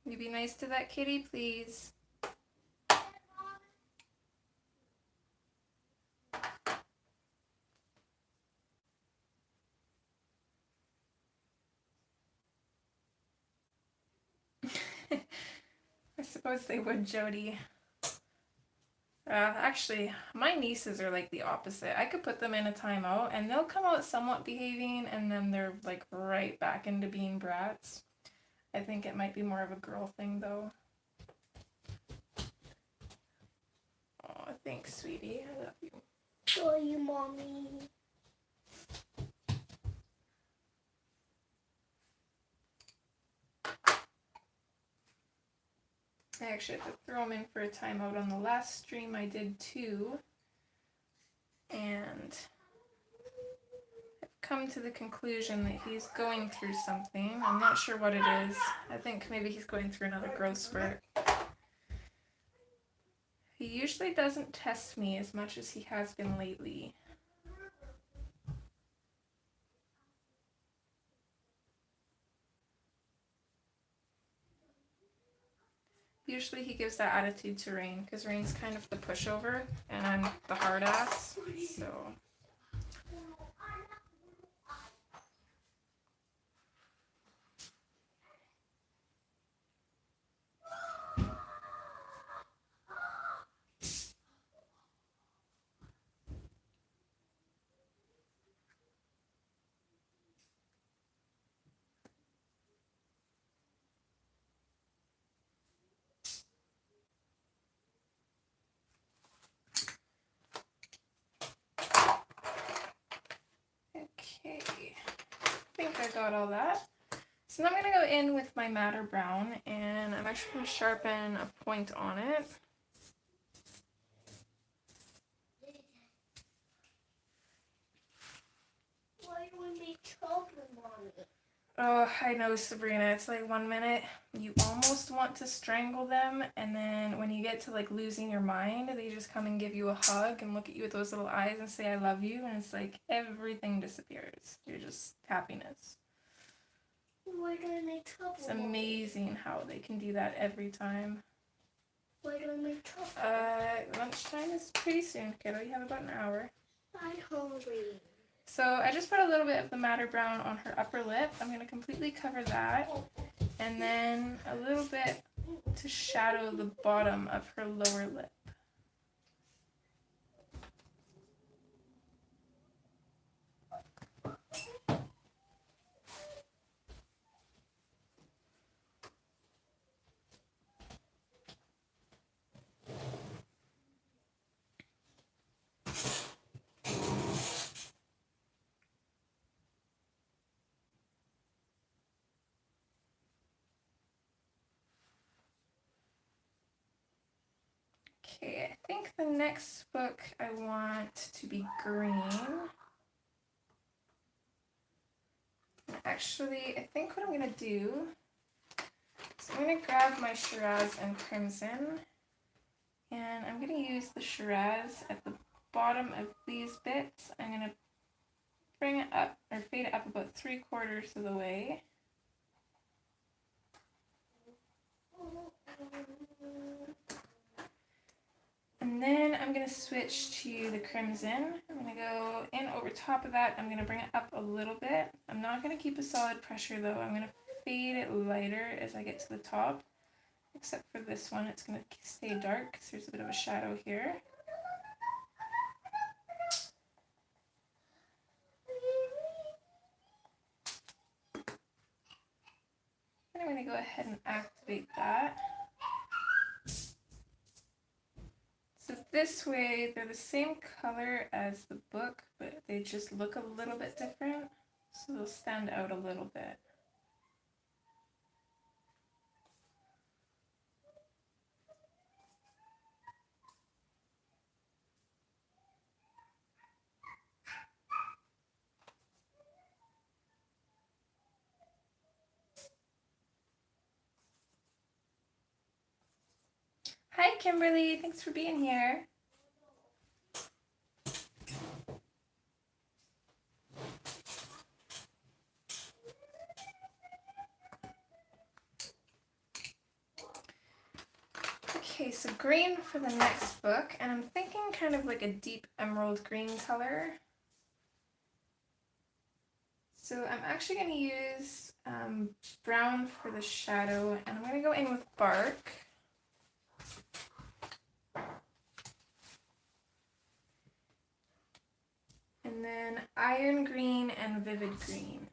You be nice to that kitty, please. I suppose they would, Jody. Actually, my nieces are like the opposite. I could put them in a timeout and they'll come out somewhat behaving and then they're like right back into being brats. I think it might be more of a girl thing though. Oh, thanks, sweetie. I love you. For you, mommy. I actually had to throw him in for a timeout on the last stream I did too. And I've come to the conclusion that he's going through something. I'm not sure what it is. I think maybe he's going through another growth spurt. He usually doesn't test me as much as he has been lately. Usually he gives that attitude to Rain, because Rain's kind of the pushover, and I'm the hard ass, so... think I got all that. So now I'm going to go in with my matter brown, and I'm actually going to sharpen a point on it. Why do we make chocolate on it? Oh, I know, Sabrina. It's like 1 minute you almost want to strangle them, and then when you get to like losing your mind, they just come and give you a hug and look at you with those little eyes and say, I love you, and it's like everything disappears. You're just happiness. Why do I make chocolate? It's amazing how they can do that every time. Why do I make chocolate? Lunchtime is pretty soon, kiddo. You have about an hour. I'm hungry. So I just put a little bit of the matter brown on her upper lip. I'm going to completely cover that. And then a little bit to shadow the bottom of her lower lip. Okay, I think the next book I want to be green. Actually, I think what I'm going to do is I'm going to grab my Shiraz and Crimson, and I'm going to use the Shiraz at the bottom of these bits. I'm going to bring it up, or fade it up about 3/4 of the way. And then I'm going to switch to the Crimson. I'm going to go in over top of that. I'm going to bring it up a little bit. I'm not going to keep a solid pressure though. I'm going to fade it lighter as I get to the top. Except for this one, it's going to stay dark because there's a bit of a shadow here. And I'm going to go ahead and activate that. So this way, they're the same color as the book, but they just look a little bit different. So they'll stand out a little bit. Hi, Kimberly. Thanks for being here. Okay, so green for the next book, and I'm thinking kind of like a deep emerald green color. So I'm actually going to use brown for the shadow, and I'm going to go in with bark. And then iron green and vivid green.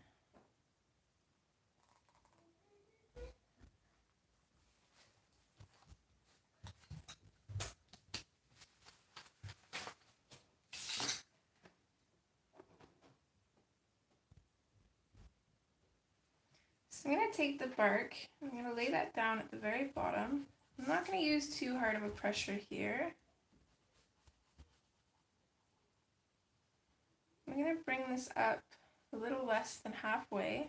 So I'm going to take the bark, I'm going to lay that down at the very bottom. I'm not going to use too hard of a pressure here. I'm going to bring this up a little less than halfway.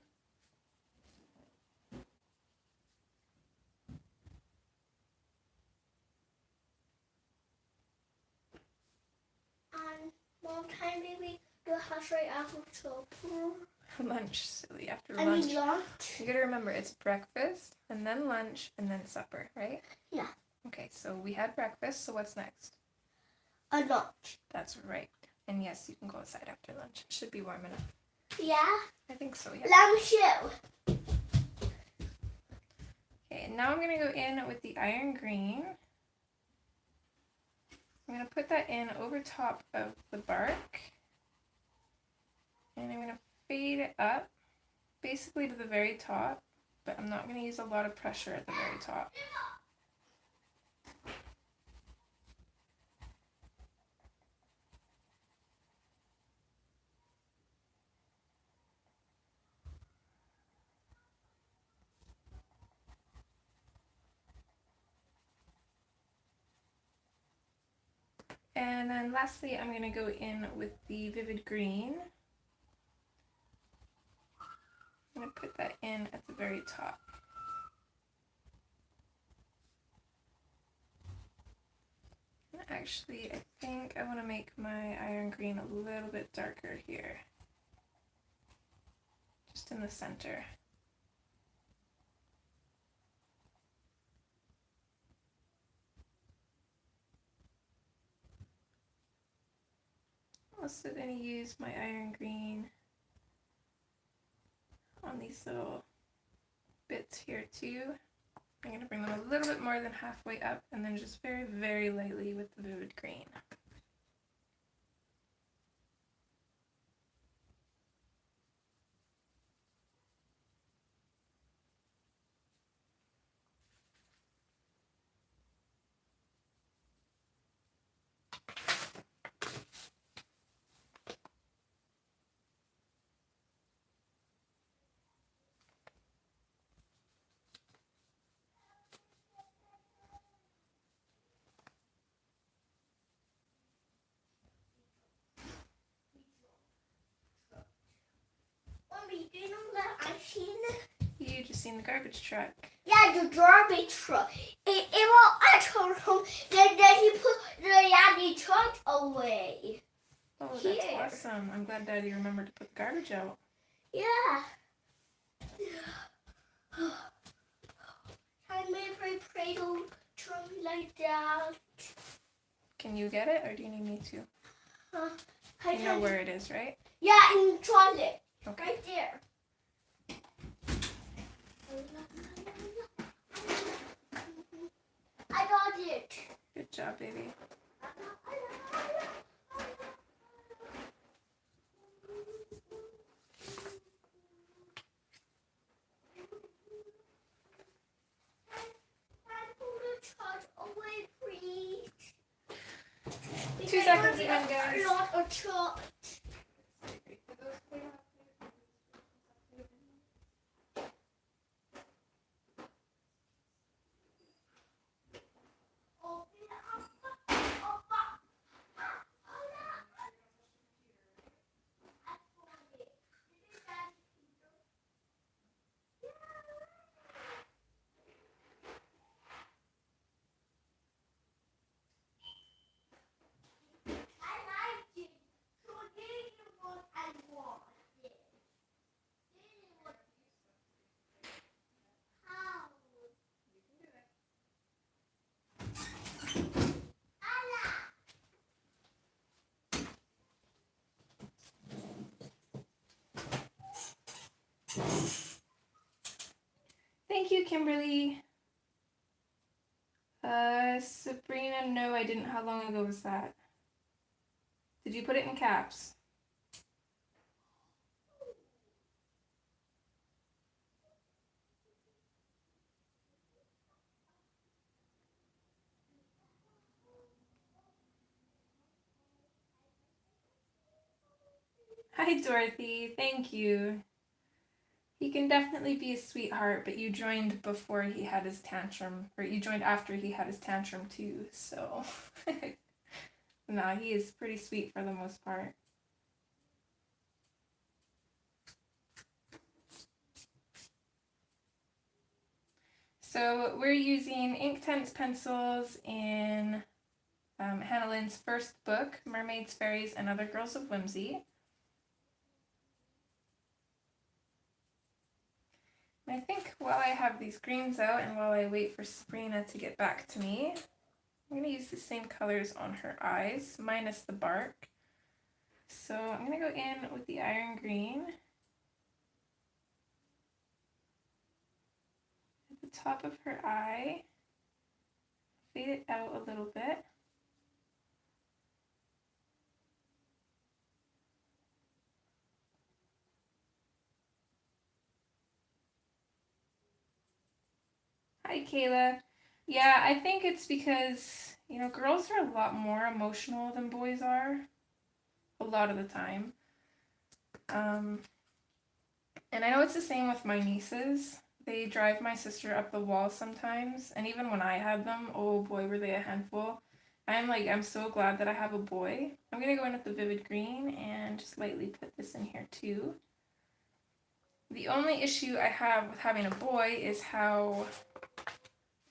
Mom, can we do a house right after school? Lunch, silly, after I lunch. mean lunch? You gotta remember, it's breakfast, and then lunch, and then supper, right? Yeah. Okay, so we had breakfast, so what's next? A lunch. That's right. And yes, you can go outside after lunch. It should be warm enough. Yeah? I think so, yeah. Let me show. Okay, and now I'm gonna go in with the iron green. I'm going to put that in over top of the bark, and I'm going to fade it up basically to the very top, but I'm not going to use a lot of pressure at the very top. And then lastly, I'm going to go in with the vivid green. I'm going to put that in at the very top. And actually, I think I want to make my iron green a little bit darker here. Just in the center. I'm also going to use my iron green on these little bits here too. I'm going to bring them a little bit more than halfway up and then just very, very lightly with the vivid green. Mommy, do you know that I've seen it? You just seen the garbage truck. Yeah, the garbage truck. It will enter home. Then he put the garbage truck away. Oh, that's Here. awesome. I'm glad Daddy remembered to put the garbage out. Yeah. I made my Play-Doh truck like that. Can you get it or do you need me to? I You know where it is, right? Yeah, in the toilet. Okay. Right there. I got it. Good job, baby. Away, please. 2 seconds again, guys. Not a truck. Thank you, Kimberly. Sabrina, no, I didn't. How long ago was that? Did you put it in caps? Hi, Dorothy. Thank you. He can definitely be a sweetheart, but you joined before he had his tantrum, or you joined after he had his tantrum too, so. No, he is pretty sweet for the most part. So we're using Inktense pencils in Hannah Lynn's first book, Mermaids, Fairies, and Other Girls of Whimsy. And I think while I have these greens out and while I wait for Sabrina to get back to me, I'm going to use the same colors on her eyes, minus the bark. So I'm going to go in with the iron green at the top of her eye, fade it out a little bit. Hi, Kayla. Yeah, I think it's because, you know, girls are a lot more emotional than boys are, a lot of the time. And I know it's the same with my nieces. They drive my sister up the wall sometimes, and even when I had them, oh boy, were they a handful. I'm so glad that I have a boy. I'm gonna go in with the vivid green and just lightly put this in here too. The only issue I have with having a boy is how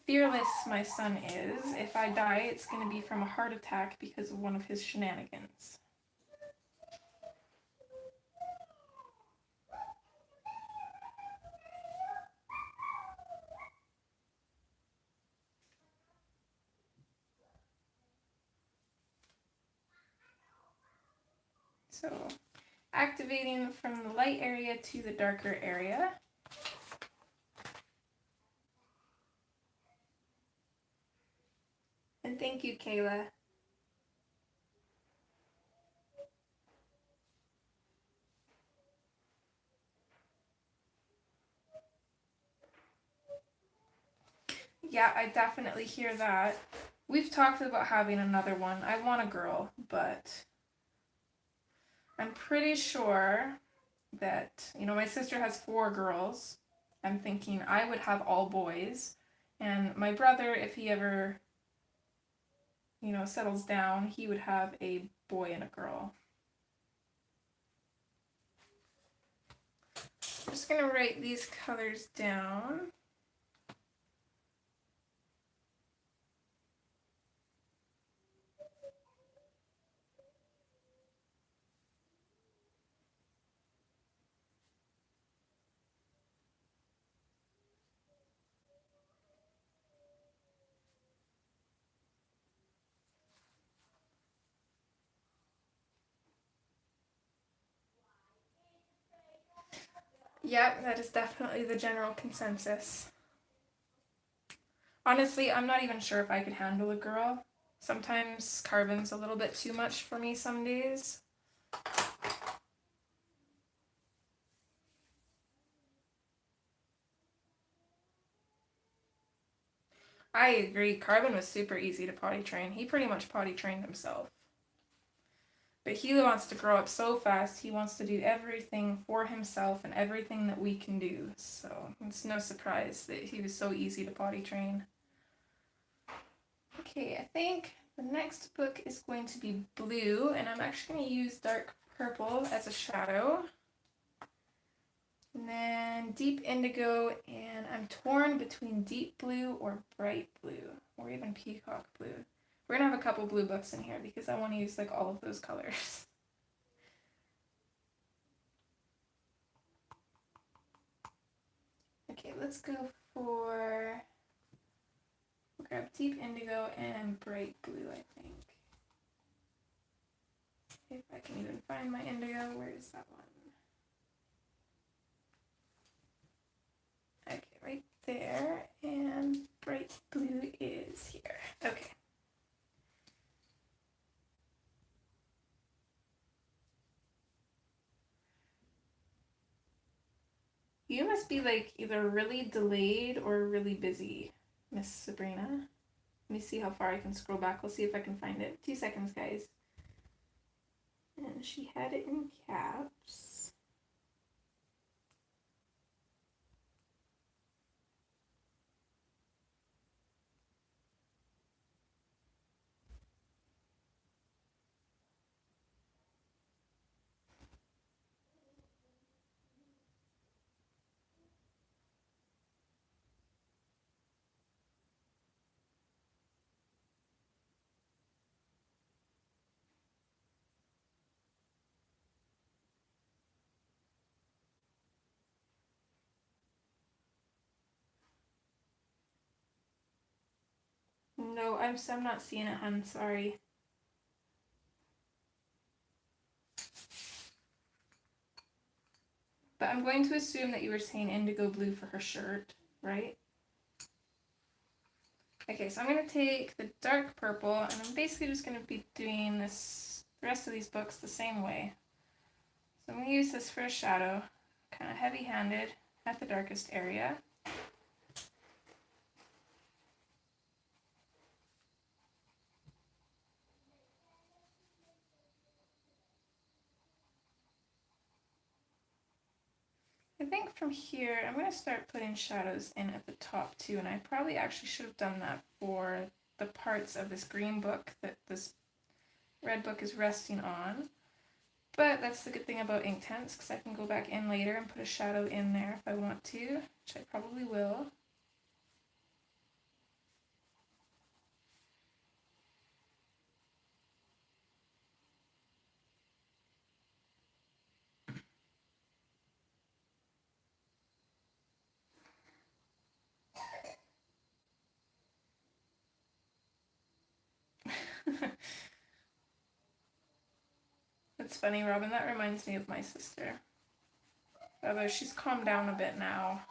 fearless my son is. If I die, it's gonna be from a heart attack because of one of his shenanigans. So, activating from the light area to the darker area. And thank you, Kayla. Yeah, I definitely hear that. We've talked about having another one. I want a girl, but I'm pretty sure that, my sister has 4 girls. I'm thinking I would have all boys. And my brother, if he ever, settles down, he would have a boy and a girl. I'm just going to write these colors down. Yep, that is definitely the general consensus. Honestly, I'm not even sure if I could handle a girl. Sometimes carbon's a little bit too much for me some days. I agree, Carbon was super easy to potty train. He pretty much potty trained himself. But he wants to grow up so fast, he wants to do everything for himself and everything that we can do. So it's no surprise that he was so easy to potty train. Okay, I think the next book is going to be blue, and I'm actually going to use dark purple as a shadow. And then deep indigo, and I'm torn between deep blue or bright blue, or even peacock blue. We're going to have a couple blue books in here because I want to use all of those colors. Okay, let's go for, we'll grab deep indigo and bright blue, I think. If I can even find my indigo, where is that one? Okay, right there, and bright blue is here. Okay. You must be either really delayed or really busy, Miss Sabrina. Let me see how far I can scroll back. We'll see if I can find it. 2 seconds, guys. And she had it in caps. No, I'm not seeing it, hun. Sorry. But I'm going to assume that you were saying indigo blue for her shirt, right? Okay, so I'm going to take the dark purple, and I'm basically just going to be doing the rest of these books the same way. So I'm going to use this for a shadow, kind of heavy-handed at the darkest area. I think from here, I'm going to start putting shadows in at the top too, and I probably actually should have done that for the parts of this green book that this red book is resting on. But that's the good thing about Inktense, because I can go back in later and put a shadow in there if I want to, which I probably will. It's funny, Robin, that reminds me of my sister. Although she's calmed down a bit now.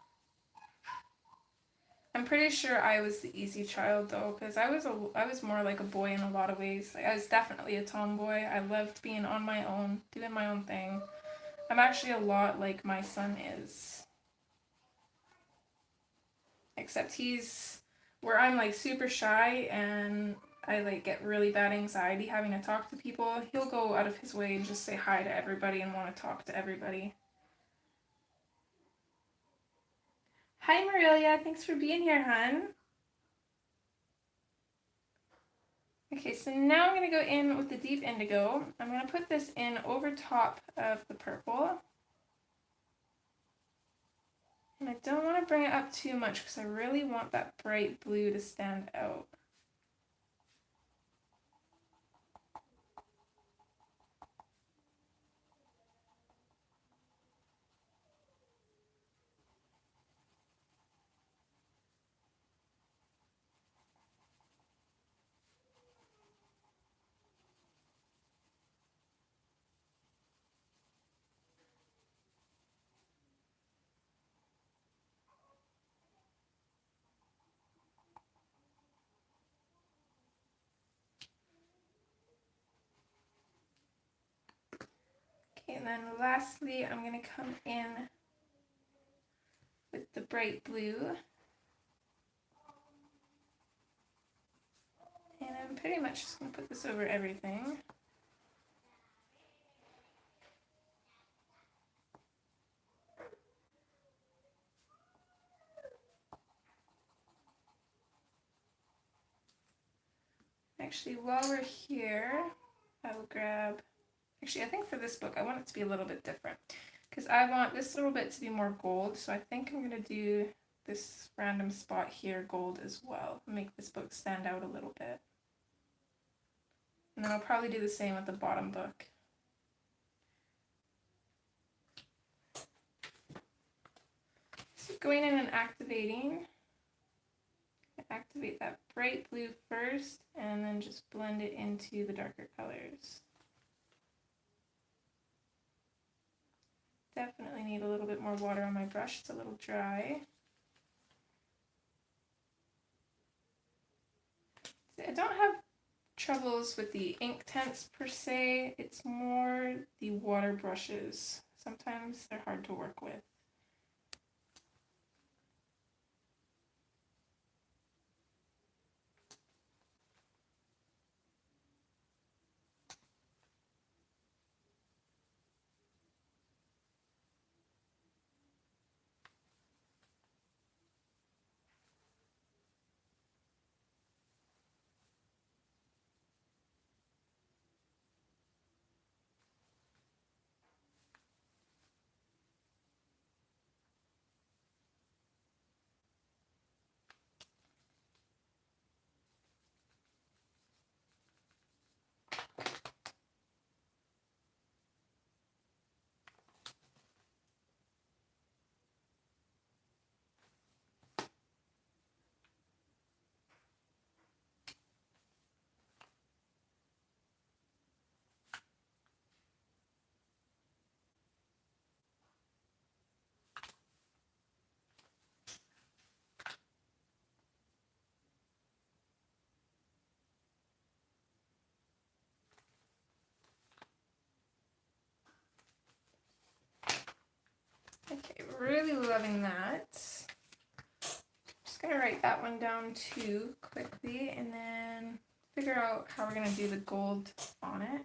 I'm pretty sure I was the easy child though, because I was more like a boy in a lot of ways. Like, I was definitely a tomboy. I loved being on my own, doing my own thing. I'm actually a lot like my son is. Except he's where I'm like super shy and I like get really bad anxiety having to talk to people. He'll go out of his way and just say hi to everybody and want to talk to everybody. Hi Marilia, thanks for being here, hun. Okay, so now I'm going to go in with the deep indigo. I'm going to put this in over top of the purple. And I don't want to bring it up too much because I really want that bright blue to stand out. Okay, and then lastly, I'm going to come in with the bright blue. And I'm pretty much just going to put this over everything. Actually, while we're here, I will grab... Actually, I think for this book, I want it to be a little bit different. Because I want this little bit to be more gold, so I think I'm going to do this random spot here gold as well. Make this book stand out a little bit. And then I'll probably do the same with the bottom book. So going in and activating. Activate that bright blue first, and then just blend it into the darker colors. Definitely need a little bit more water on my brush, it's a little dry. I don't have troubles with the Inktense per se, it's more the water brushes. Sometimes they're hard to work with. Okay, really loving that. Just gonna write that one down too quickly and then figure out how we're gonna do the gold on it.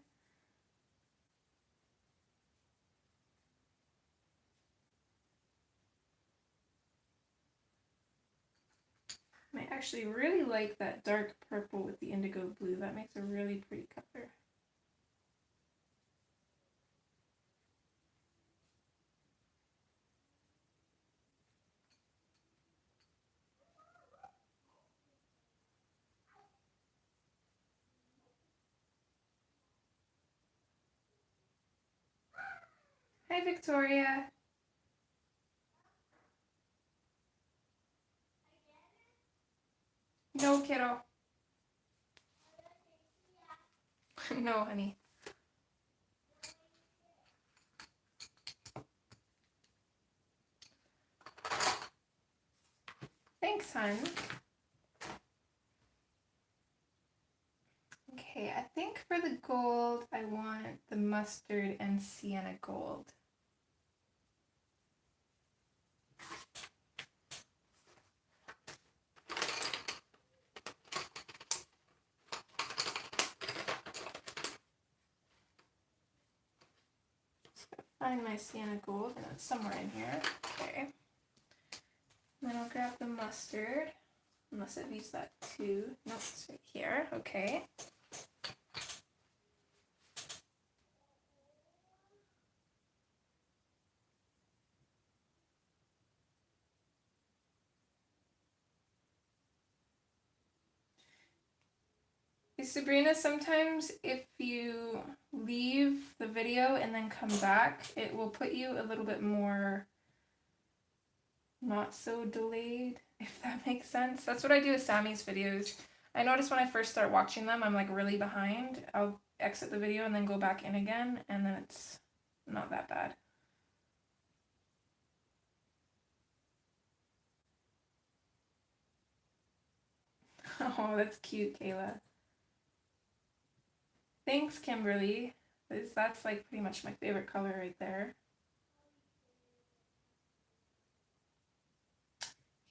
I might actually really like that dark purple with the indigo blue. That makes a really pretty color. Hi, Victoria. No, kiddo. No, honey. Thanks, hon. Okay, I think for the gold, I want the mustard and sienna gold. Find my sienna gold, and it's somewhere in here. Okay. Then I'll grab the mustard, unless I've used that too. Nope, it's right here. Okay. Sabrina, sometimes if you leave the video and then come back, it will put you a little bit more not so delayed, if that makes sense. That's what I do with Sammy's videos. I notice when I first start watching them, I'm like really behind. I'll exit the video and then go back in again, and then it's not that bad. Oh, that's cute, Kayla. Thanks, Kimberly. That's like pretty much my favorite color right there.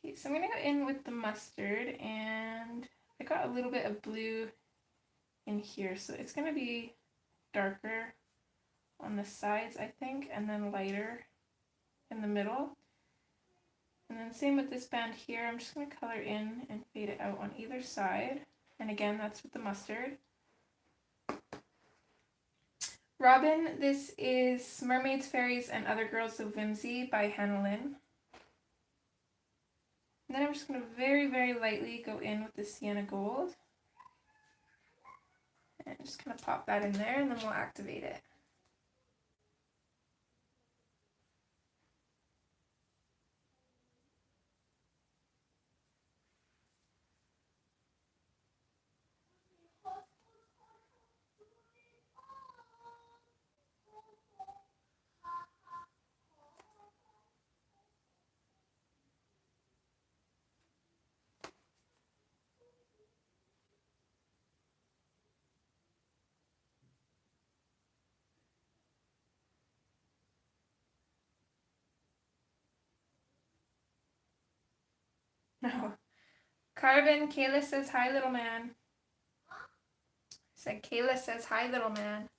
Okay, so I'm gonna go in with the mustard, and I got a little bit of blue in here, so it's gonna be darker on the sides, I think, and then lighter in the middle. And then same with this band here. I'm just gonna color in and fade it out on either side. And again, that's with the mustard. Robin, this is Mermaids, Fairies, and Other Girls of Whimsy by Hannah Lynn. And then I'm just going to very, very lightly go in with the sienna gold. And just kind of pop that in there, and then we'll activate it. No. Carvin, Kayla says hi, little man. I said Kayla says hi, little man.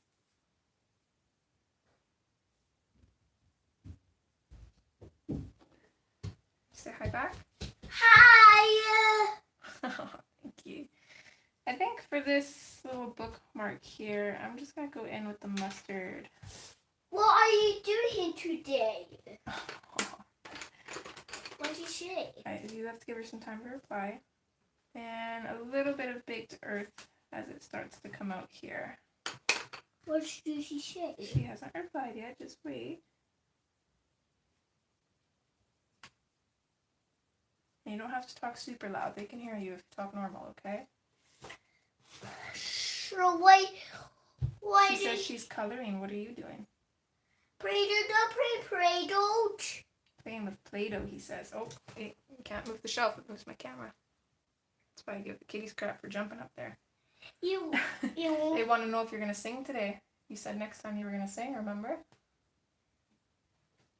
Say hi back. Hi. Thank you. I think for this little bookmark here, I'm just going to go in with the mustard. What are you doing today? What did you say? You have to give her some time to reply. And a little bit of baked earth as it starts to come out here. What did she say? She hasn't replied yet, just wait. And you don't have to talk super loud. They can hear you if you talk normal, okay? So why She says she's coloring. What are you doing? Play-Doh. Playing with Play-Doh, he says. Oh, wait, you can't move the shelf. It moves my camera. That's why I give the kitties crap for jumping up there. You. They want to know if you're going to sing today. You said next time you were going to sing, remember?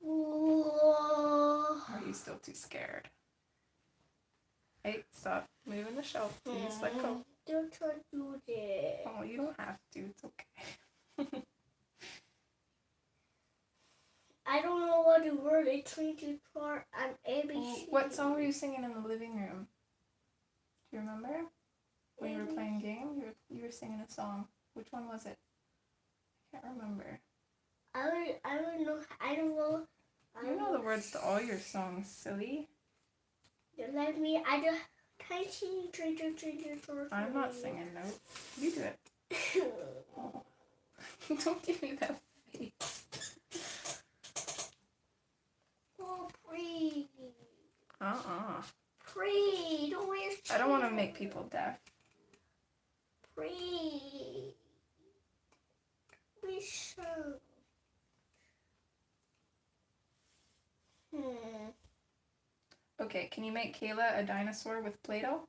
Or are you still too scared? Hey, stop moving the shelf. Please let go. Don't try to do that. Oh, you don't have to. It's okay. I don't know what the word is. Trying to start an ABC. Well, what song were you singing in the living room? were singing a song. Which one was it? I can't remember. I don't know. I don't know. You know the words to all your songs, silly. Let me. I just. Can I sing? I'm not singing, no. You do it. Oh. Don't give me that face. Oh, please. Please, don't waste. I don't want to make people deaf. Please. Please. Okay, can you make Kayla a dinosaur with Play-Doh?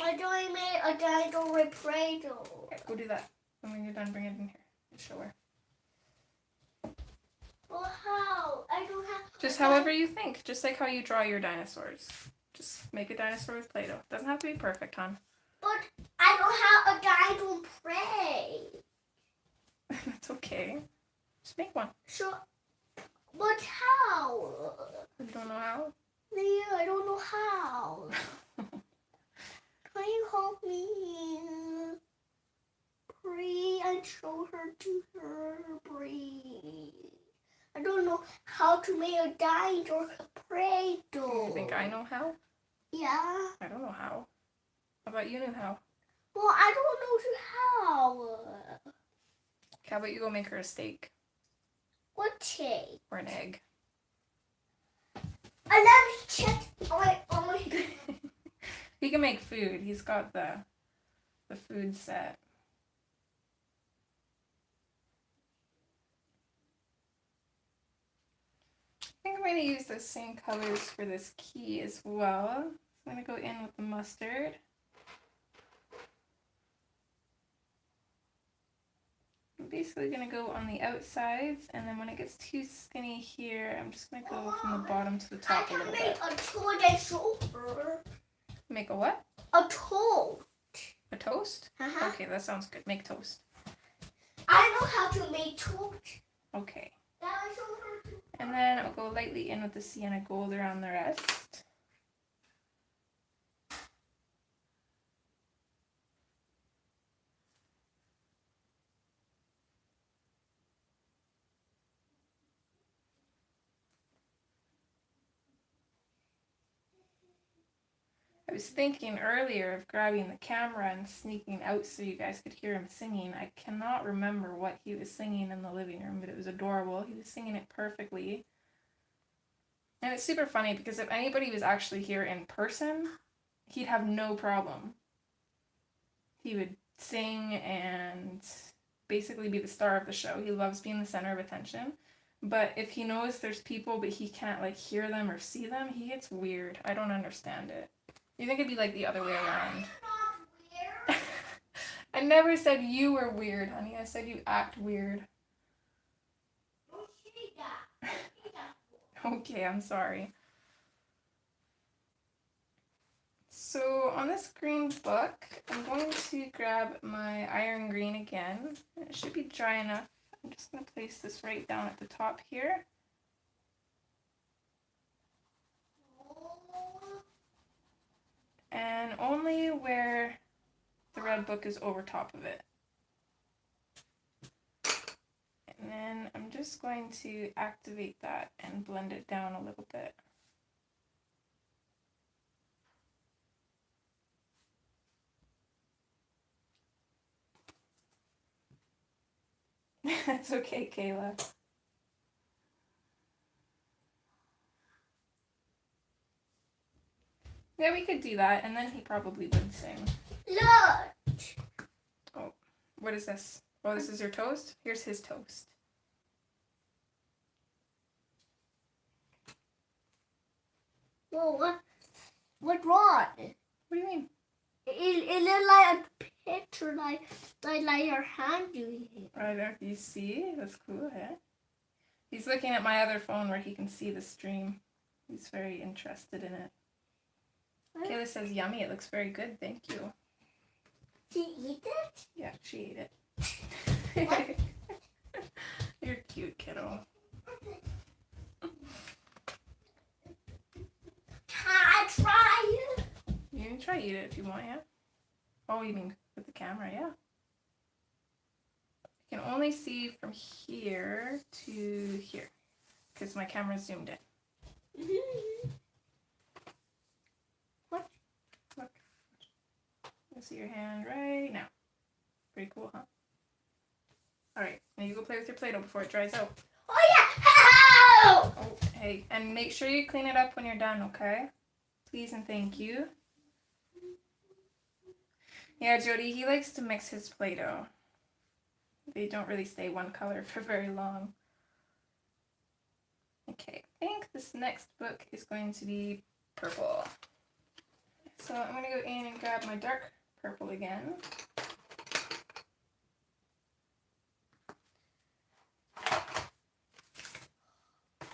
I don't make a dinosaur with Play-Doh. Okay, go do that. And when you're done, bring it in here and show her. Well, how? I don't have. Just however you think. Just like how you draw your dinosaurs. Just make a dinosaur with Play-Doh. Doesn't have to be perfect, hon. But I don't have a dinosaur play. That's okay. Just make one. So, but how? You don't know how? Yeah, I don't know how. Can you help me? Please, and show her to her, please. I don't know how to make a dinosaur Play-Doh. You think I know how? Yeah. I don't know how. How about you know how? Well, I don't know how. How about you go make her a steak? What take? Or an egg? And let me check. Oh my God. He can make food. He's got the food set. I think I'm going to use the same colors for this key as well. I'm going to go in with the mustard. I'm basically going to go on the outsides, and then when it gets too skinny here, I'm just going to go from the bottom to the top a little bit. I can make a toast. Make a what? A toast. A toast? Uh-huh. Okay, that sounds good. Make toast. I know how to make toast. Okay. That I show her to. And then I'll go lightly in with the sienna gold around the rest. I was thinking earlier of grabbing the camera and sneaking out so you guys could hear him singing. I cannot remember what he was singing in the living room, but it was adorable. He was singing it perfectly. And it's super funny because if anybody was actually here in person, he'd have no problem. He would sing and basically be the star of the show. He loves being the center of attention. But if he knows there's people but he can't like hear them or see them, he gets weird. I don't understand it. You think it'd be like the other way around? Not weird. I never said you were weird, honey. I said you act weird. Don't say that. Say that. Okay, I'm sorry. So on this green book, I'm going to grab my iron green again. It should be dry enough. I'm just going to place this right down at the top here. And only where the red book is over top of it. And then I'm just going to activate that and blend it down a little bit. That's okay, Kayla. Yeah, we could do that, and then he probably would sing. Look. Oh, what is this? Oh, this is your toast? Here's his toast. Well, what's wrong? What do you mean? It looks like a picture, like your hand doing it. Right there, you see? That's cool, eh? He's looking at my other phone where he can see the stream. He's very interested in it. Kayla says, yummy, it looks very good, thank you. Did you eat it? Yeah, she ate it. You're cute, kiddo. Can I try it? You can try eat it if you want, yeah? Oh, you mean with the camera, yeah. You can only see from here to here because my camera's zoomed in. Look. You see your hand right now. Pretty cool, huh? Alright, now you go play with your Play-Doh before it dries out. Oh yeah! Ow! Oh, hey, and make sure you clean it up when you're done, okay? Please and thank you. Yeah, Jody, he likes to mix his Play-Doh. They don't really stay one color for very long. Okay, I think this next book is going to be purple. So I'm going to go in and grab my dark purple again.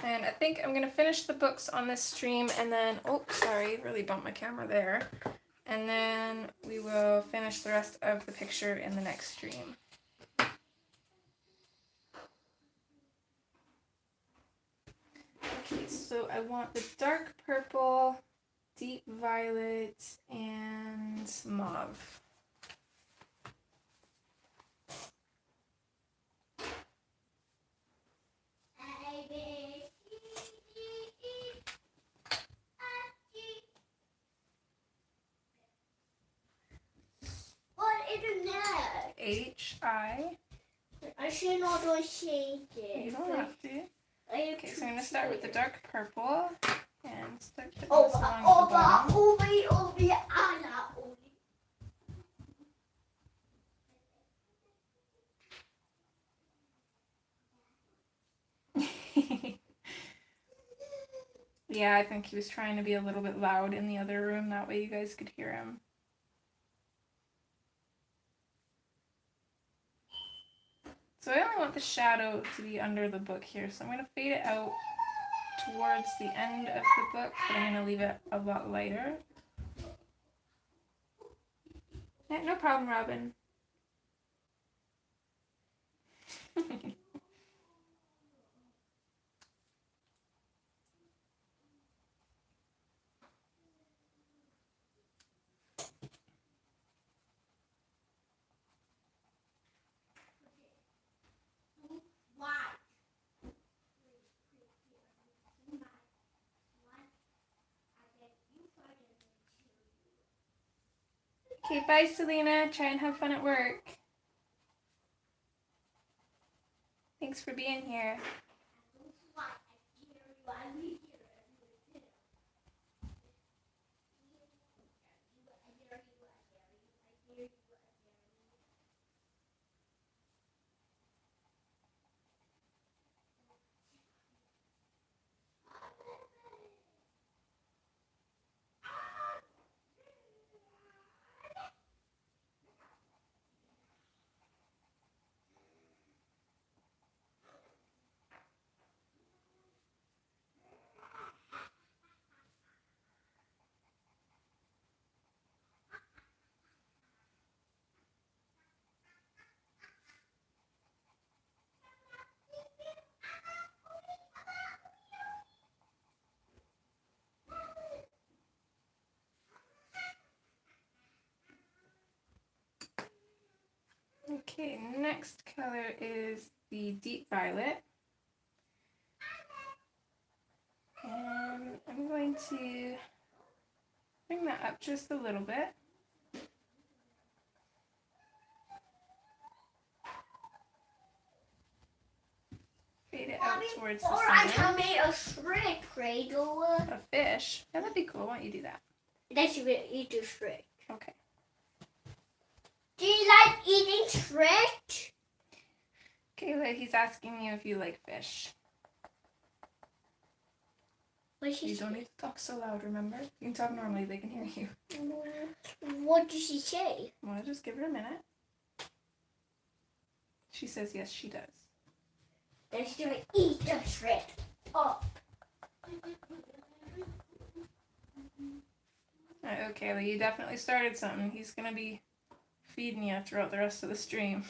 And I think I'm going to finish the books on this stream and then, oh, sorry, really bumped my camera there. And then we will finish the rest of the picture in the next stream. Okay, so I want the dark purple, deep violet, and mauve. What internet? H-I. I should not do shake it. You don't have to. Okay, so I'm going to start with the dark purple and start putting this along the bottom. Yeah, I think he was trying to be a little bit loud in the other room. That way you guys could hear him. So I only want the shadow to be under the book here. So I'm going to fade it out towards the end of the book, but I'm going to leave it a lot lighter. Yeah, no problem, Robin. Okay, bye, Selena. Try and have fun at work. Thanks for being here. Okay, next color is the deep violet. And I'm going to bring that up just a little bit. Fade it out towards the center. I made a shrimp cradle. A fish? Yeah, that'd be cool. Why don't you do that? That's what you do shrimp. Okay. Do you like eating shrimp? Kayla, he's asking you if you like fish. You don't need to talk so loud, remember? You can talk normally, they can hear you. What did she say? Want to just give her a minute? She says yes, she does. Then she's going to eat the shrimp. Oh. Alright, okay, Kayla, you definitely started something. He's going to be feeding you throughout the rest of the stream.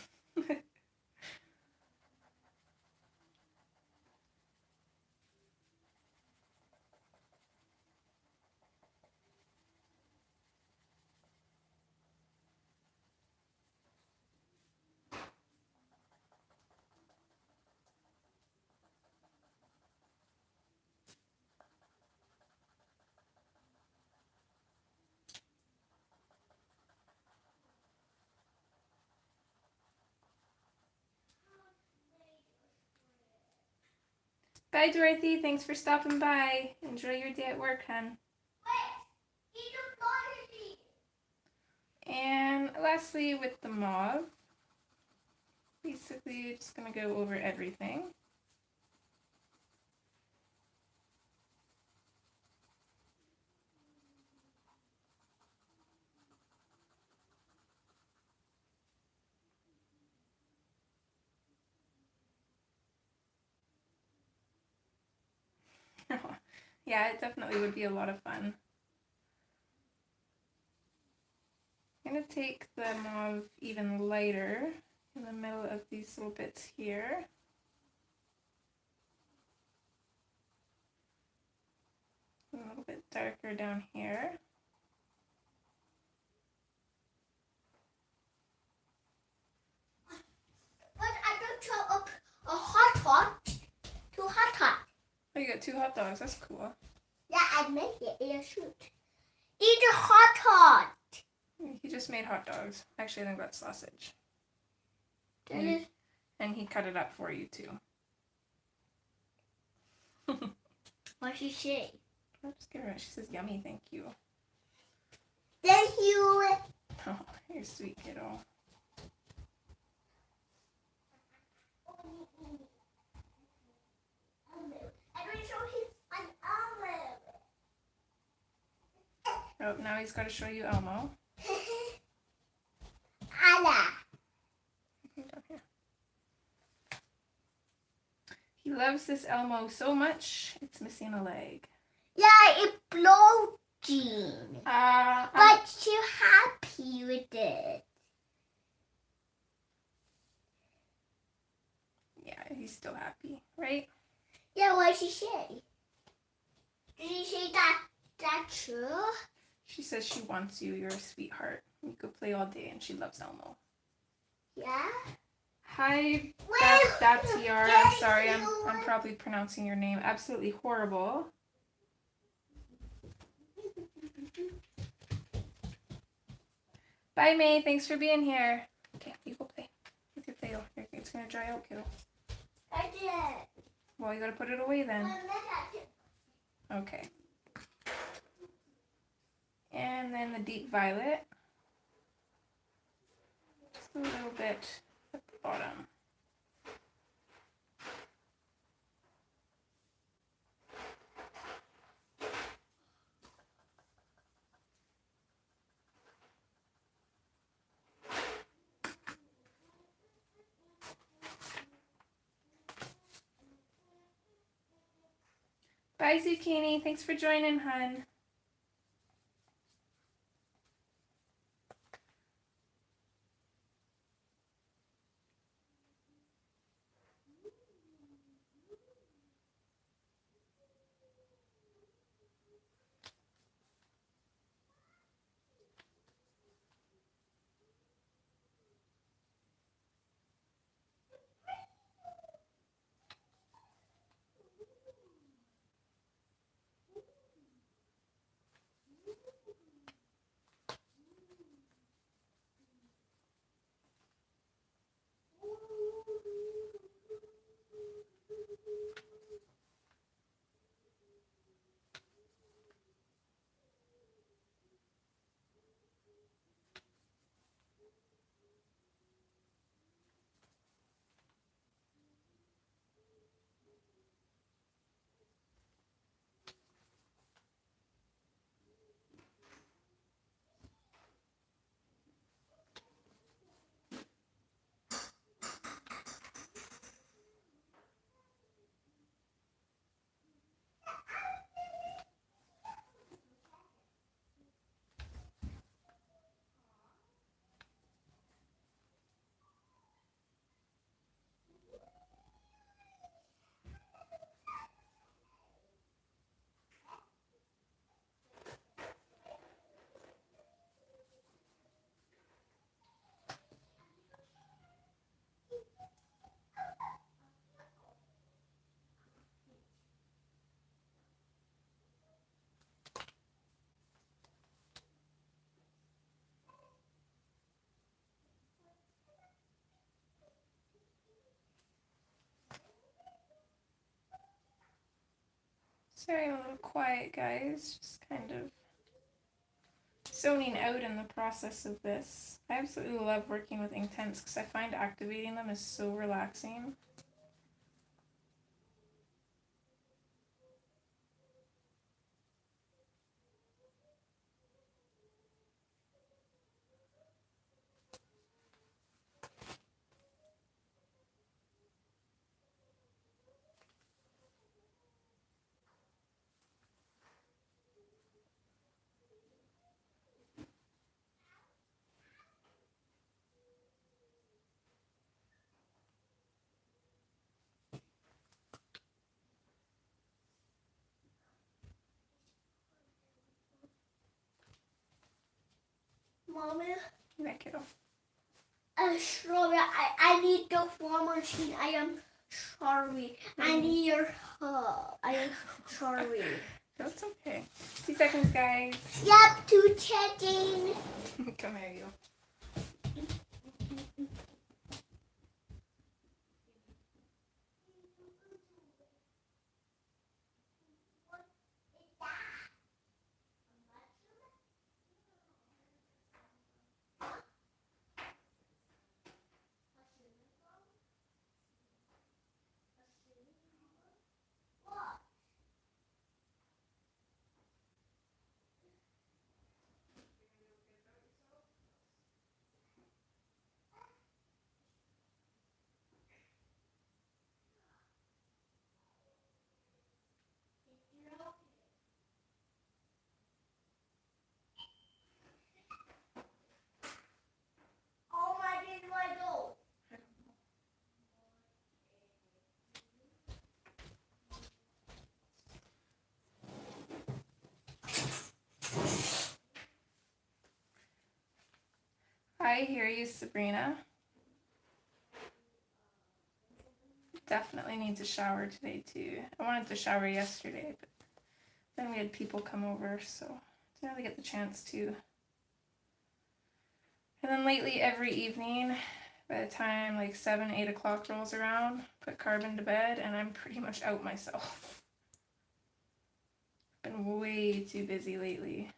Bye, Dorothy. Thanks for stopping by. Enjoy your day at work, hun. And lastly, with the mauve, basically just going to go over everything. Yeah, it definitely would be a lot of fun. I'm going to take the mauve even lighter in the middle of these little bits here. A little bit darker down here. But I don't show up a hot pot. Two hot pot. Oh, you got 2 hot dogs. That's cool. Yeah, I make it in a shoot. Eat a hot pot. He just made hot dogs. Actually, I think that's sausage. Then And he cut it up for you, too. what she say? I'll just give her a, she says, yummy, thank you. Thank you. Oh, you're sweet, kiddo. Oh, now he's got to show you Elmo. Anna. Down here. He loves this Elmo so much, it's missing a leg. Yeah, it bloating. But she's happy with it. Yeah, he's still happy, right? Yeah, what did she say? Did she say that's true? She says she wants you. You're a sweetheart. You could play all day, and she loves Elmo. Yeah. Hi, Datiara. I'm sorry, I'm probably pronouncing your name absolutely horrible. Bye, May. Thanks for being here. Okay, you go play with your Play-Doh. It's gonna dry out, kiddo. I did. Well, you gotta put it away then. Okay. And then the deep violet. Just a little bit at the bottom. Bye, Zucchini. Thanks for joining, hun. Sorry, I'm a little quiet, guys. Just kind of zoning out in the process of this. I absolutely love working with ink tints because I find activating them is so relaxing. Mommy, Yeah, kiddo. strawberry. I need the form machine. I am sorry. I need your help. I am sorry. That's okay. 2 seconds, guys. Yep, to checking. Come here, you. Oh my, where do I go? I hear you, Sabrina. Definitely need to shower today too. I wanted to shower yesterday, but then we had people come over, so didn't really get the chance to. And then lately, every evening, by the time like 7, 8 o'clock rolls around, put Carbon to bed, and I'm pretty much out myself. Been way too busy lately.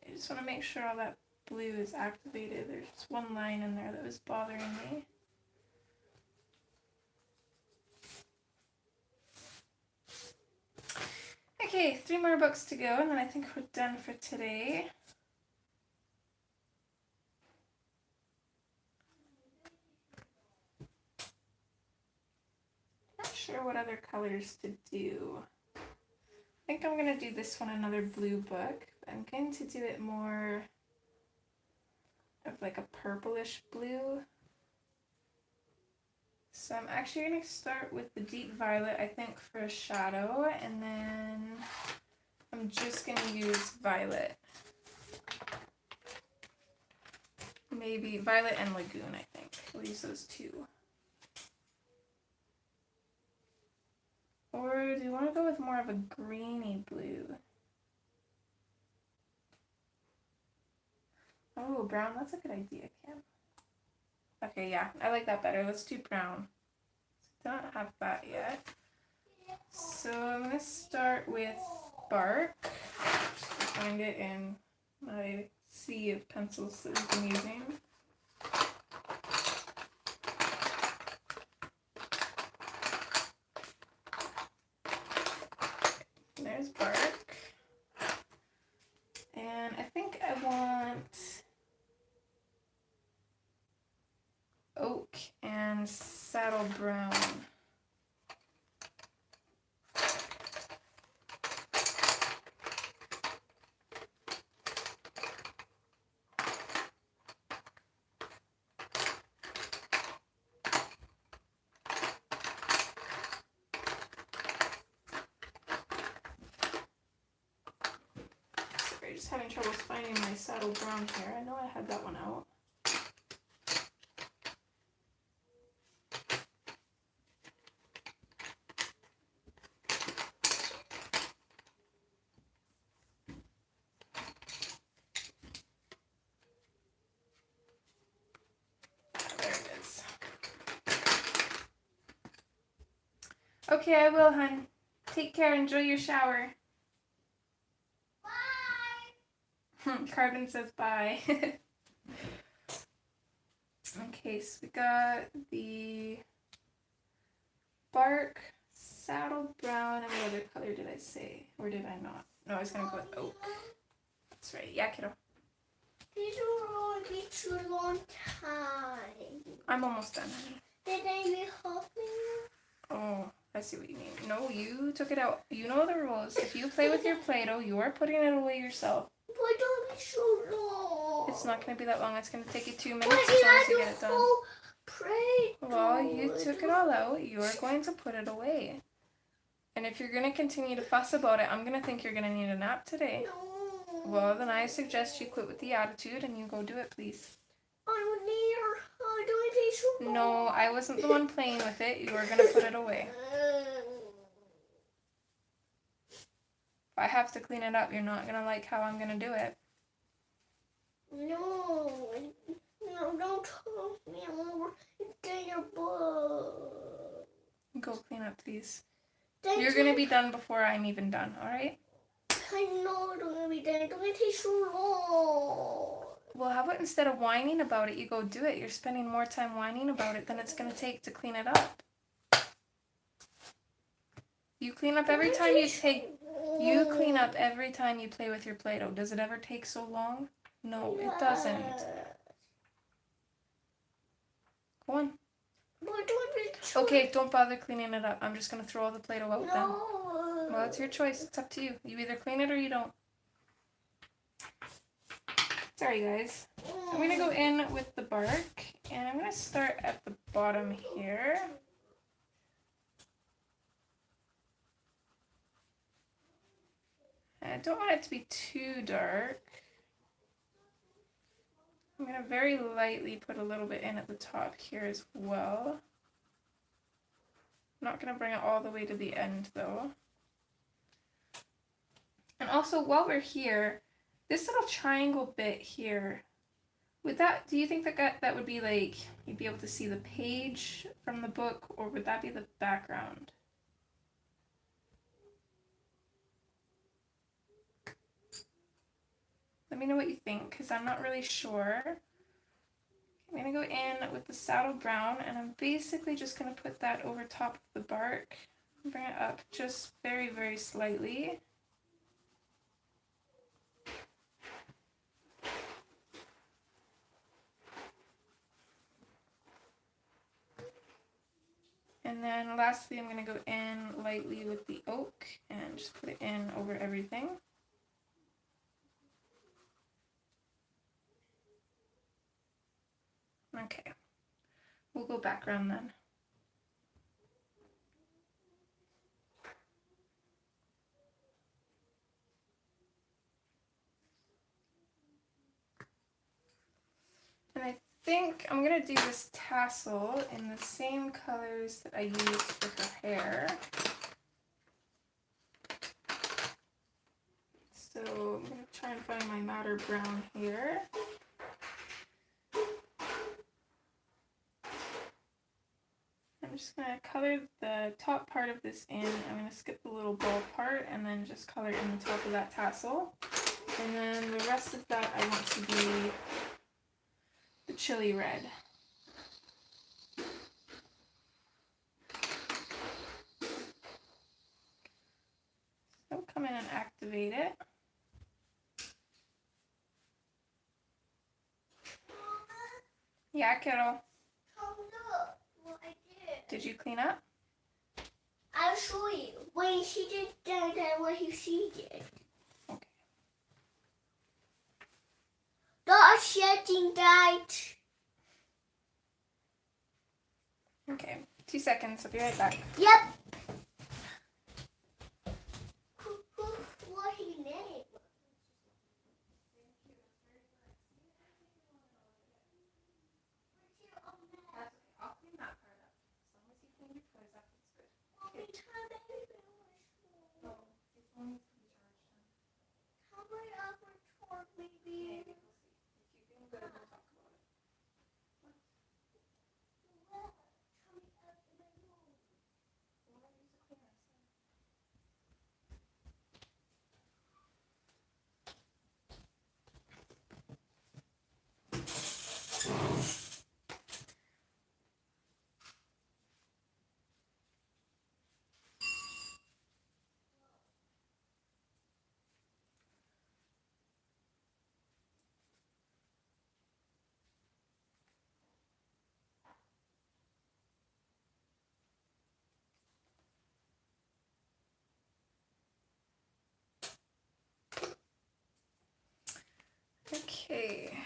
I just want to make sure all that blue is activated. There's just one line in there that was bothering me. Okay, 3 more books to go, and then I think we're done for today. Not sure what other colors to do. I think I'm going to do this one another blue book. I'm going to do it more of like a purplish blue. So I'm actually going to start with the deep violet, I think, for a shadow, and then I'm just going to use violet. Maybe violet and lagoon, I think. We'll use those 2. Or do you want to go with more of a greeny blue? Oh, brown, that's a good idea, Kim. Okay, yeah, I like that better. Let's do brown. Don't have that yet. So I'm going to start with bark. Just to find it in my sea of pencils that we've been using. There's bark. And I think I want brown. Sorry, just having trouble finding my saddle brown here. I know I had that one out. Okay, I will, hun. Take care. Enjoy your shower. Bye. Carbon says bye. Okay, so we got the bark, saddle brown, and what other color did I say? Or did I not? No, I was going to go with oak. That's right. Yeah, kiddo. These will only be too long time. I'm almost done, honey. Did they help me? Oh, I see what you mean. No, you took it out. You know the rules. If you play with your Play-Doh, you are putting it away yourself. Why don't be so long? It's not going to be that long. It's going to take you 2 minutes as long as you get it done. Well, you took it all out. You're going to put it away. And if you're going to continue to fuss about it, I'm going to think you're going to need a nap today. No. Well, then I suggest you quit with the attitude and you go do it, please. I don't need her. I don't take so long. No, I wasn't the one playing with it. You were going to put it away. If I have to clean it up, you're not going to like how I'm going to do it. No, don't talk me over. Get your book. Go clean up, please. Thank You're going to be done before I'm even done, alright? I know it's going to be done. It's going to take so long. Well, how about instead of whining about it, you go do it? You're spending more time whining about it than it's going to take to clean it up. You clean up every time you take... You clean up every time you play with your Play-Doh. Does it ever take so long? No, it doesn't. Go on. Okay, don't bother cleaning it up. I'm just going to throw all the Play-Doh out then. Well, it's your choice. It's up to you. You either clean it or you don't. Sorry, guys. I'm going to go in with the bark, and I'm going to start at the bottom here. I don't want it to be too dark. I'm going to very lightly put a little bit in at the top here as well. I'm not going to bring it all the way to the end though. And also, while we're here, this little triangle bit here, do you think that would be like, you'd be able to see the page from the book, or would that be the background? Let me know what you think, because I'm not really sure. I'm going to go in with the saddle brown, and I'm basically just going to put that over top of the bark. Bring it up just very, very slightly. And then lastly, I'm going to go in lightly with the oak and just put it in over everything. Okay, we'll go background then. And I think I'm going to do this tassel in the same colors that I used for her hair. So I'm going to try and find my madder brown here. I'm just going to color the top part of this in. I'm going to skip the little ball part and then just color in the top of that tassel. And then the rest of that I want to be the chili red. So come in and activate it. Yeah, kiddo. Look what I did. Did you clean up? I'll show you. When she did that, what she did. Okay. Not shedding that. Okay. 2 seconds. I'll be right back. Yep. What's his name? I'll clean that part up. As long as you clean your toys up, it's good. Every time I No, your phone needs to be charged. how many other toys maybe? Maybe we'll see. If you feel good, we'll talk about it. We'll use the cleaner instead. Okay.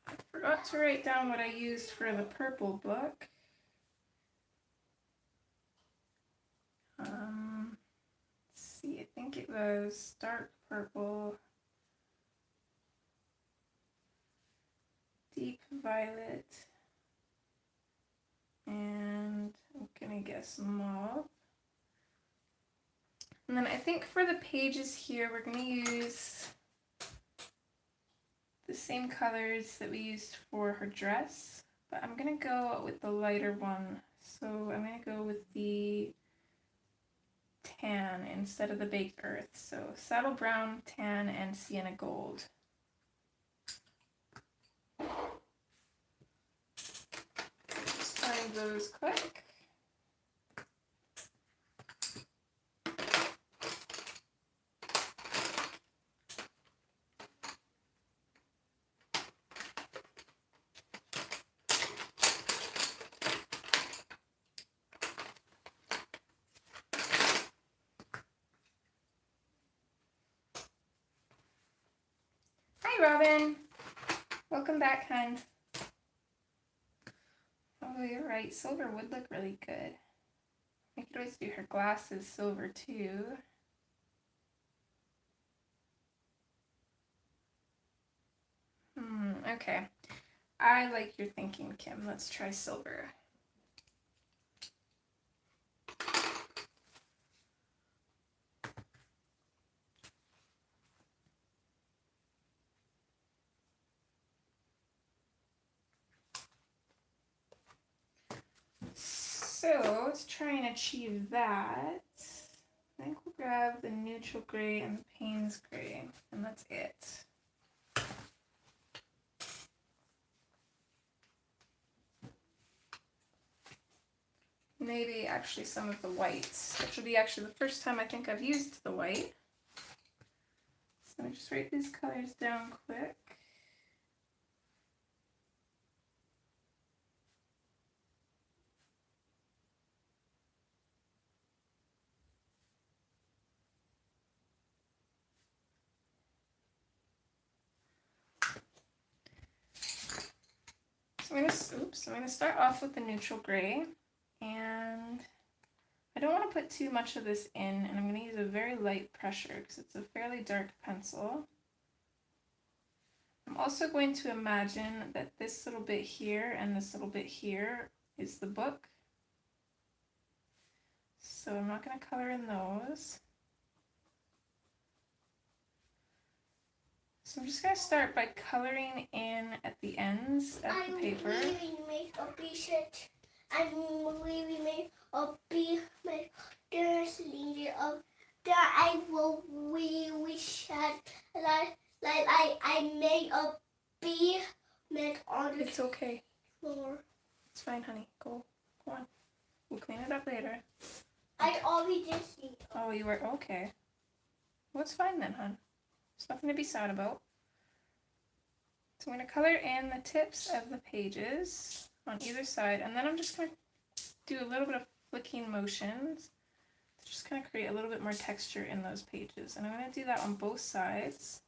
I forgot to write down what I used for the purple book. Let's see, I think it was dark purple, deep violet, and I'm gonna guess mauve. And then I think for the pages here, we're gonna use the same colors that we used for her dress, but I'm gonna go with the lighter one. So I'm gonna go with the tan instead of the baked earth. So saddle brown, tan, and sienna gold. Just find those quick. Hi, Robin. Welcome back, hon. Oh, you're right. Silver would look really good. I could always do her glasses silver too. Okay. I like your thinking, Kim. Let's try silver. So, to try and achieve that, I think we'll grab the neutral gray and the Payne's gray, and that's it. Maybe actually some of the whites, which will be actually the first time I think I've used the white. So let me just write these colors down quick. So I'm going to start off with the neutral gray, and I don't want to put too much of this in, and I'm going to use a very light pressure because it's a fairly dark pencil. I'm also going to imagine that this little bit here and this little bit here is the book. So I'm not going to color in those. So I'm just going to start by coloring in at the ends of the paper. I really make a B-shirt. I really make a B-shirt. There's leader of that I will really shed like I made a B-shirt on the It's okay. floor. It's fine, honey. Go on. We'll clean it up later. I already did see. Oh, you were okay. Well, it's fine then, hon. There's nothing to be sad about. So I'm going to color in the tips of the pages on either side, and then I'm just going to do a little bit of flicking motions to just kind of create a little bit more texture in those pages. And I'm going to do that on both sides.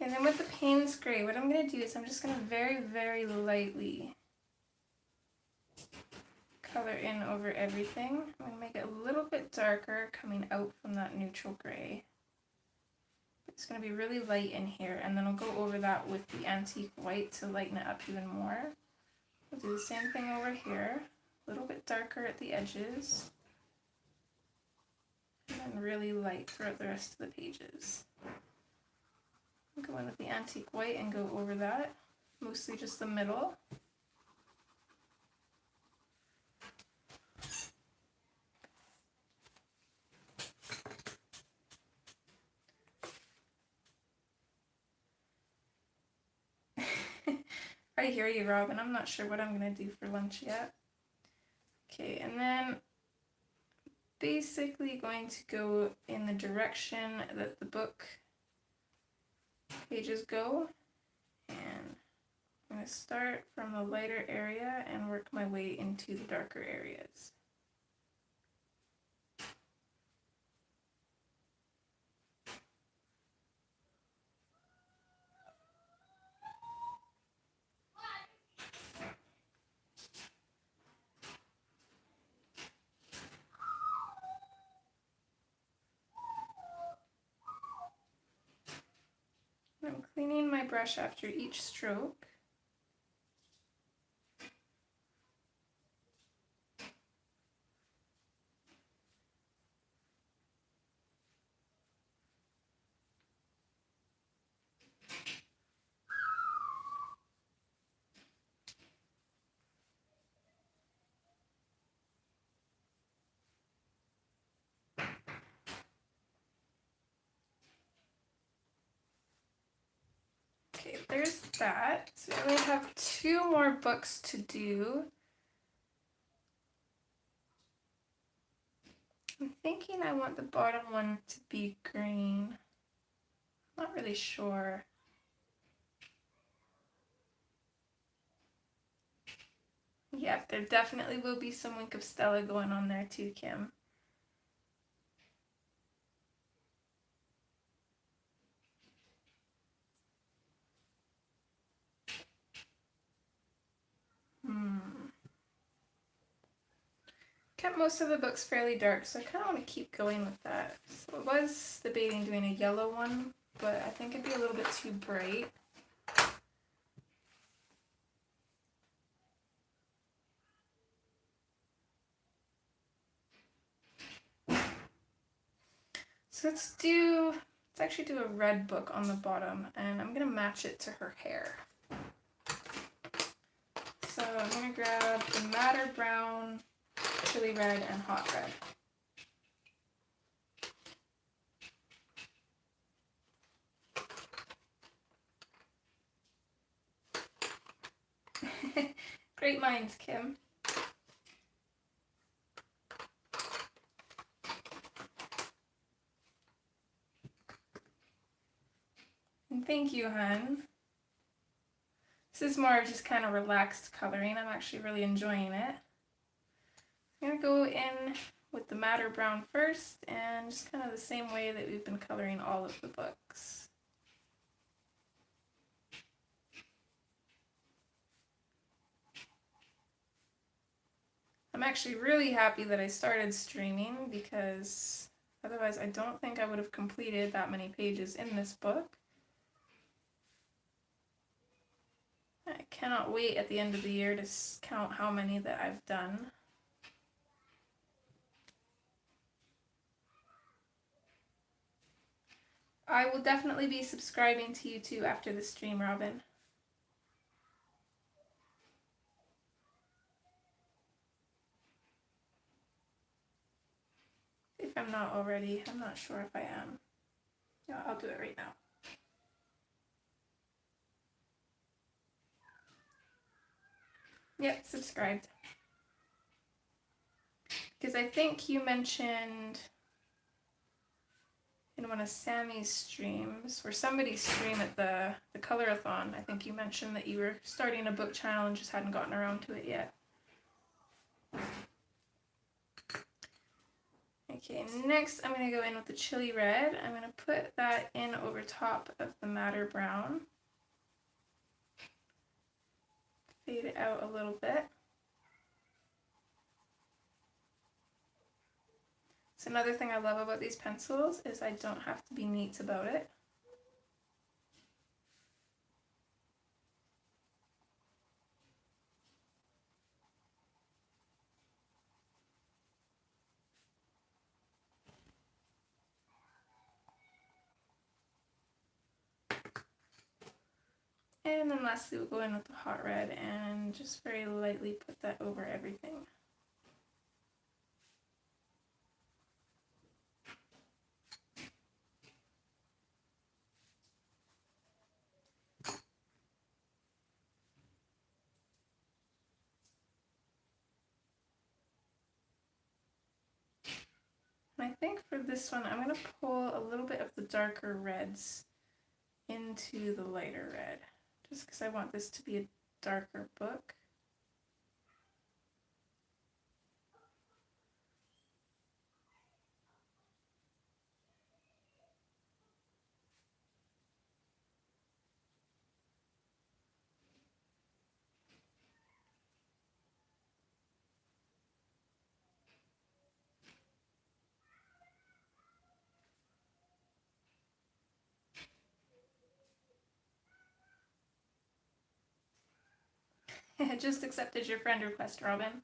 And then with the Payne's Gray, what I'm going to do is I'm just going to very, very lightly color in over everything. I'm going to make it a little bit darker coming out from that neutral gray. It's going to be really light in here, and then I'll go over that with the antique white to lighten it up even more. I'll do the same thing over here, a little bit darker at the edges, and then really light throughout the rest of the pages. I'll go in with the antique white and go over that, mostly just the middle. I hear you, Robin. I'm not sure what I'm going to do for lunch yet. Okay, and then basically going to go in the direction that the book pages go, and I'm going to start from the lighter area and work my way into the darker areas. I'm cleaning my brush after each stroke. Okay, there's that. So I only have 2 more books to do. I'm thinking I want the bottom one to be green. I'm not really sure. Yep, there definitely will be some Wink of Stella going on there too, Kim. Kept most of the books fairly dark, so I kind of want to keep going with that. So I was debating doing a yellow one, but I think it'd be a little bit too bright. So let's actually do a red book on the bottom, and I'm going to match it to her hair. So I'm going to grab the Madder Brown, Chili Red, and Hot Red. Great minds, Kim. And thank you, hun. This is more of just kind of relaxed coloring. I'm actually really enjoying it. I'm going to go in with the Madder Brown first, and just kind of the same way that we've been coloring all of the books. I'm actually really happy that I started streaming, because otherwise I don't think I would have completed that many pages in this book. I cannot wait at the end of the year to count how many that I've done. I will definitely be subscribing to you too after the stream, Robin. If I'm not already, I'm not sure if I am. Yeah, I'll do it right now. Yep, subscribed. Because I think you mentioned in one of Sammy's streams, or somebody's stream at the Colorathon, I think you mentioned that you were starting a book channel and just hadn't gotten around to it yet. Okay, next I'm going to go in with the chili red. I'm going to put that in over top of the madder brown. Fade it out a little bit. So another thing I love about these pencils is I don't have to be neat about it. And then lastly we'll go in with the hot red and just very lightly put that over everything. And I think for this one I'm going to pull a little bit of the darker reds into the lighter red, just because I want this to be a darker book. Just accepted your friend request, Robin.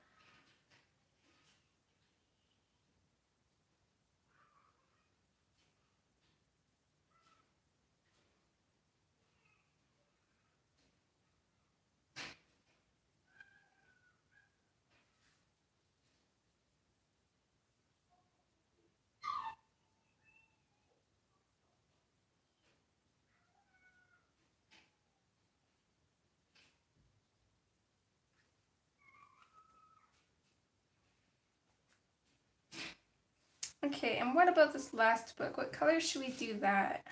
Okay, and what about this last book? What color should we do that?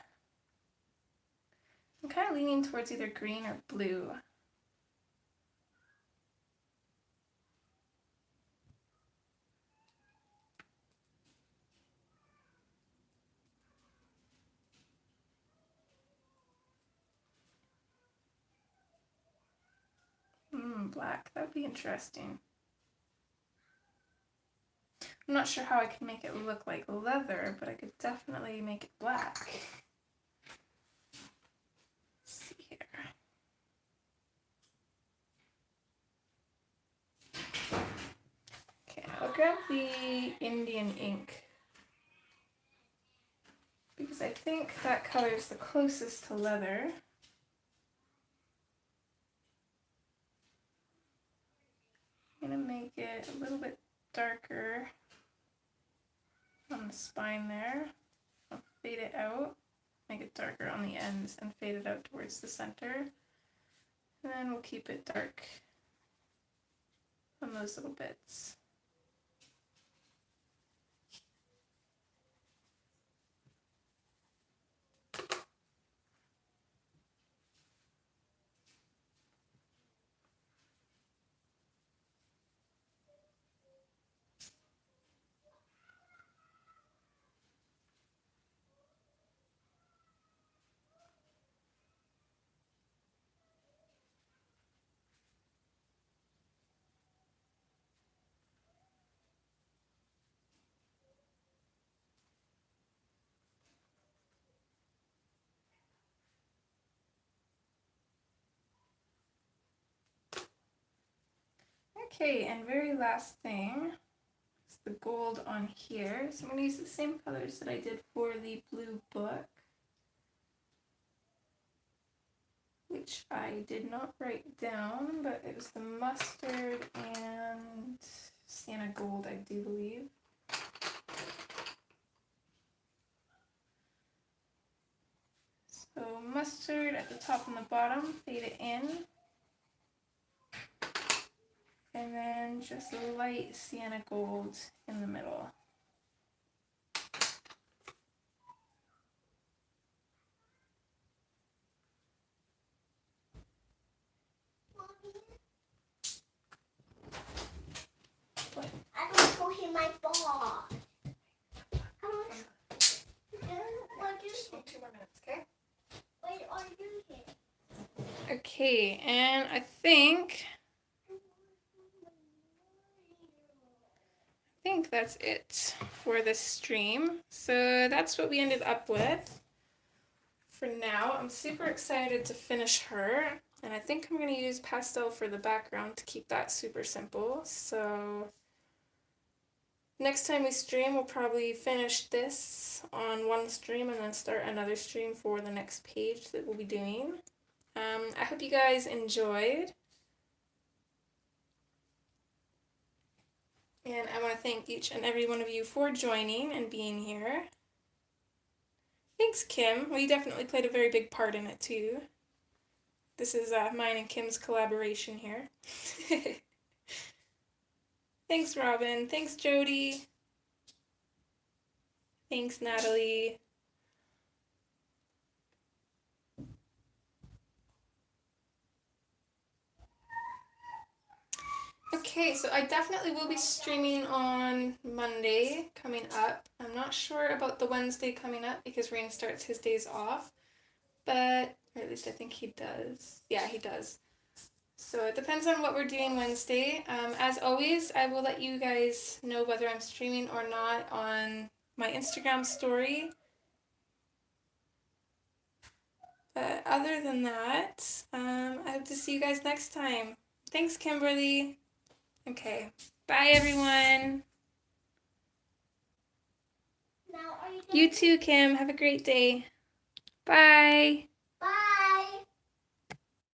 I'm kind of leaning towards either green or blue. Black. That'd be interesting. I'm not sure how I can make it look like leather, but I could definitely make it black. Let's see here. Okay, I'll grab the Indian ink because I think that color is the closest to leather. I'm going to make it a little bit darker on the spine there. I'll fade it out, make it darker on the ends and fade it out towards the center. And then we'll keep it dark on those little bits. Okay, and very last thing is the gold on here. So I'm going to use the same colors that I did for the blue book, which I did not write down, but it was the mustard and sienna gold, I do believe. So mustard at the top and the bottom, fade it in. And then just a light sienna gold in the middle. What? I don't show him my ball. Just 2 more minutes, okay? Wait, are you here? Okay, and I think that's it for this stream. So that's what we ended up with for now. I'm super excited to finish her, and I think I'm going to use pastel for the background to keep that super simple. So next time we stream, we'll probably finish this on one stream and then start another stream for the next page that we'll be doing. I hope you guys enjoyed. And I want to thank each and every one of you for joining and being here. Thanks, Kim. Well, you definitely played a very big part in it, too. This is mine and Kim's collaboration here. Thanks, Robin. Thanks, Jody. Thanks, Natalie. Okay, so I definitely will be streaming on Monday coming up. I'm not sure about the Wednesday coming up because Rain starts his days off, but, or at least I think he does. Yeah, he does. So it depends on what we're doing Wednesday. As always, I will let you guys know whether I'm streaming or not on my Instagram story. But other than that, I hope to see you guys next time. Thanks, Kimberly. Okay. Bye, everyone. Now, are you You too, Kim. Have a great day. Bye. Bye.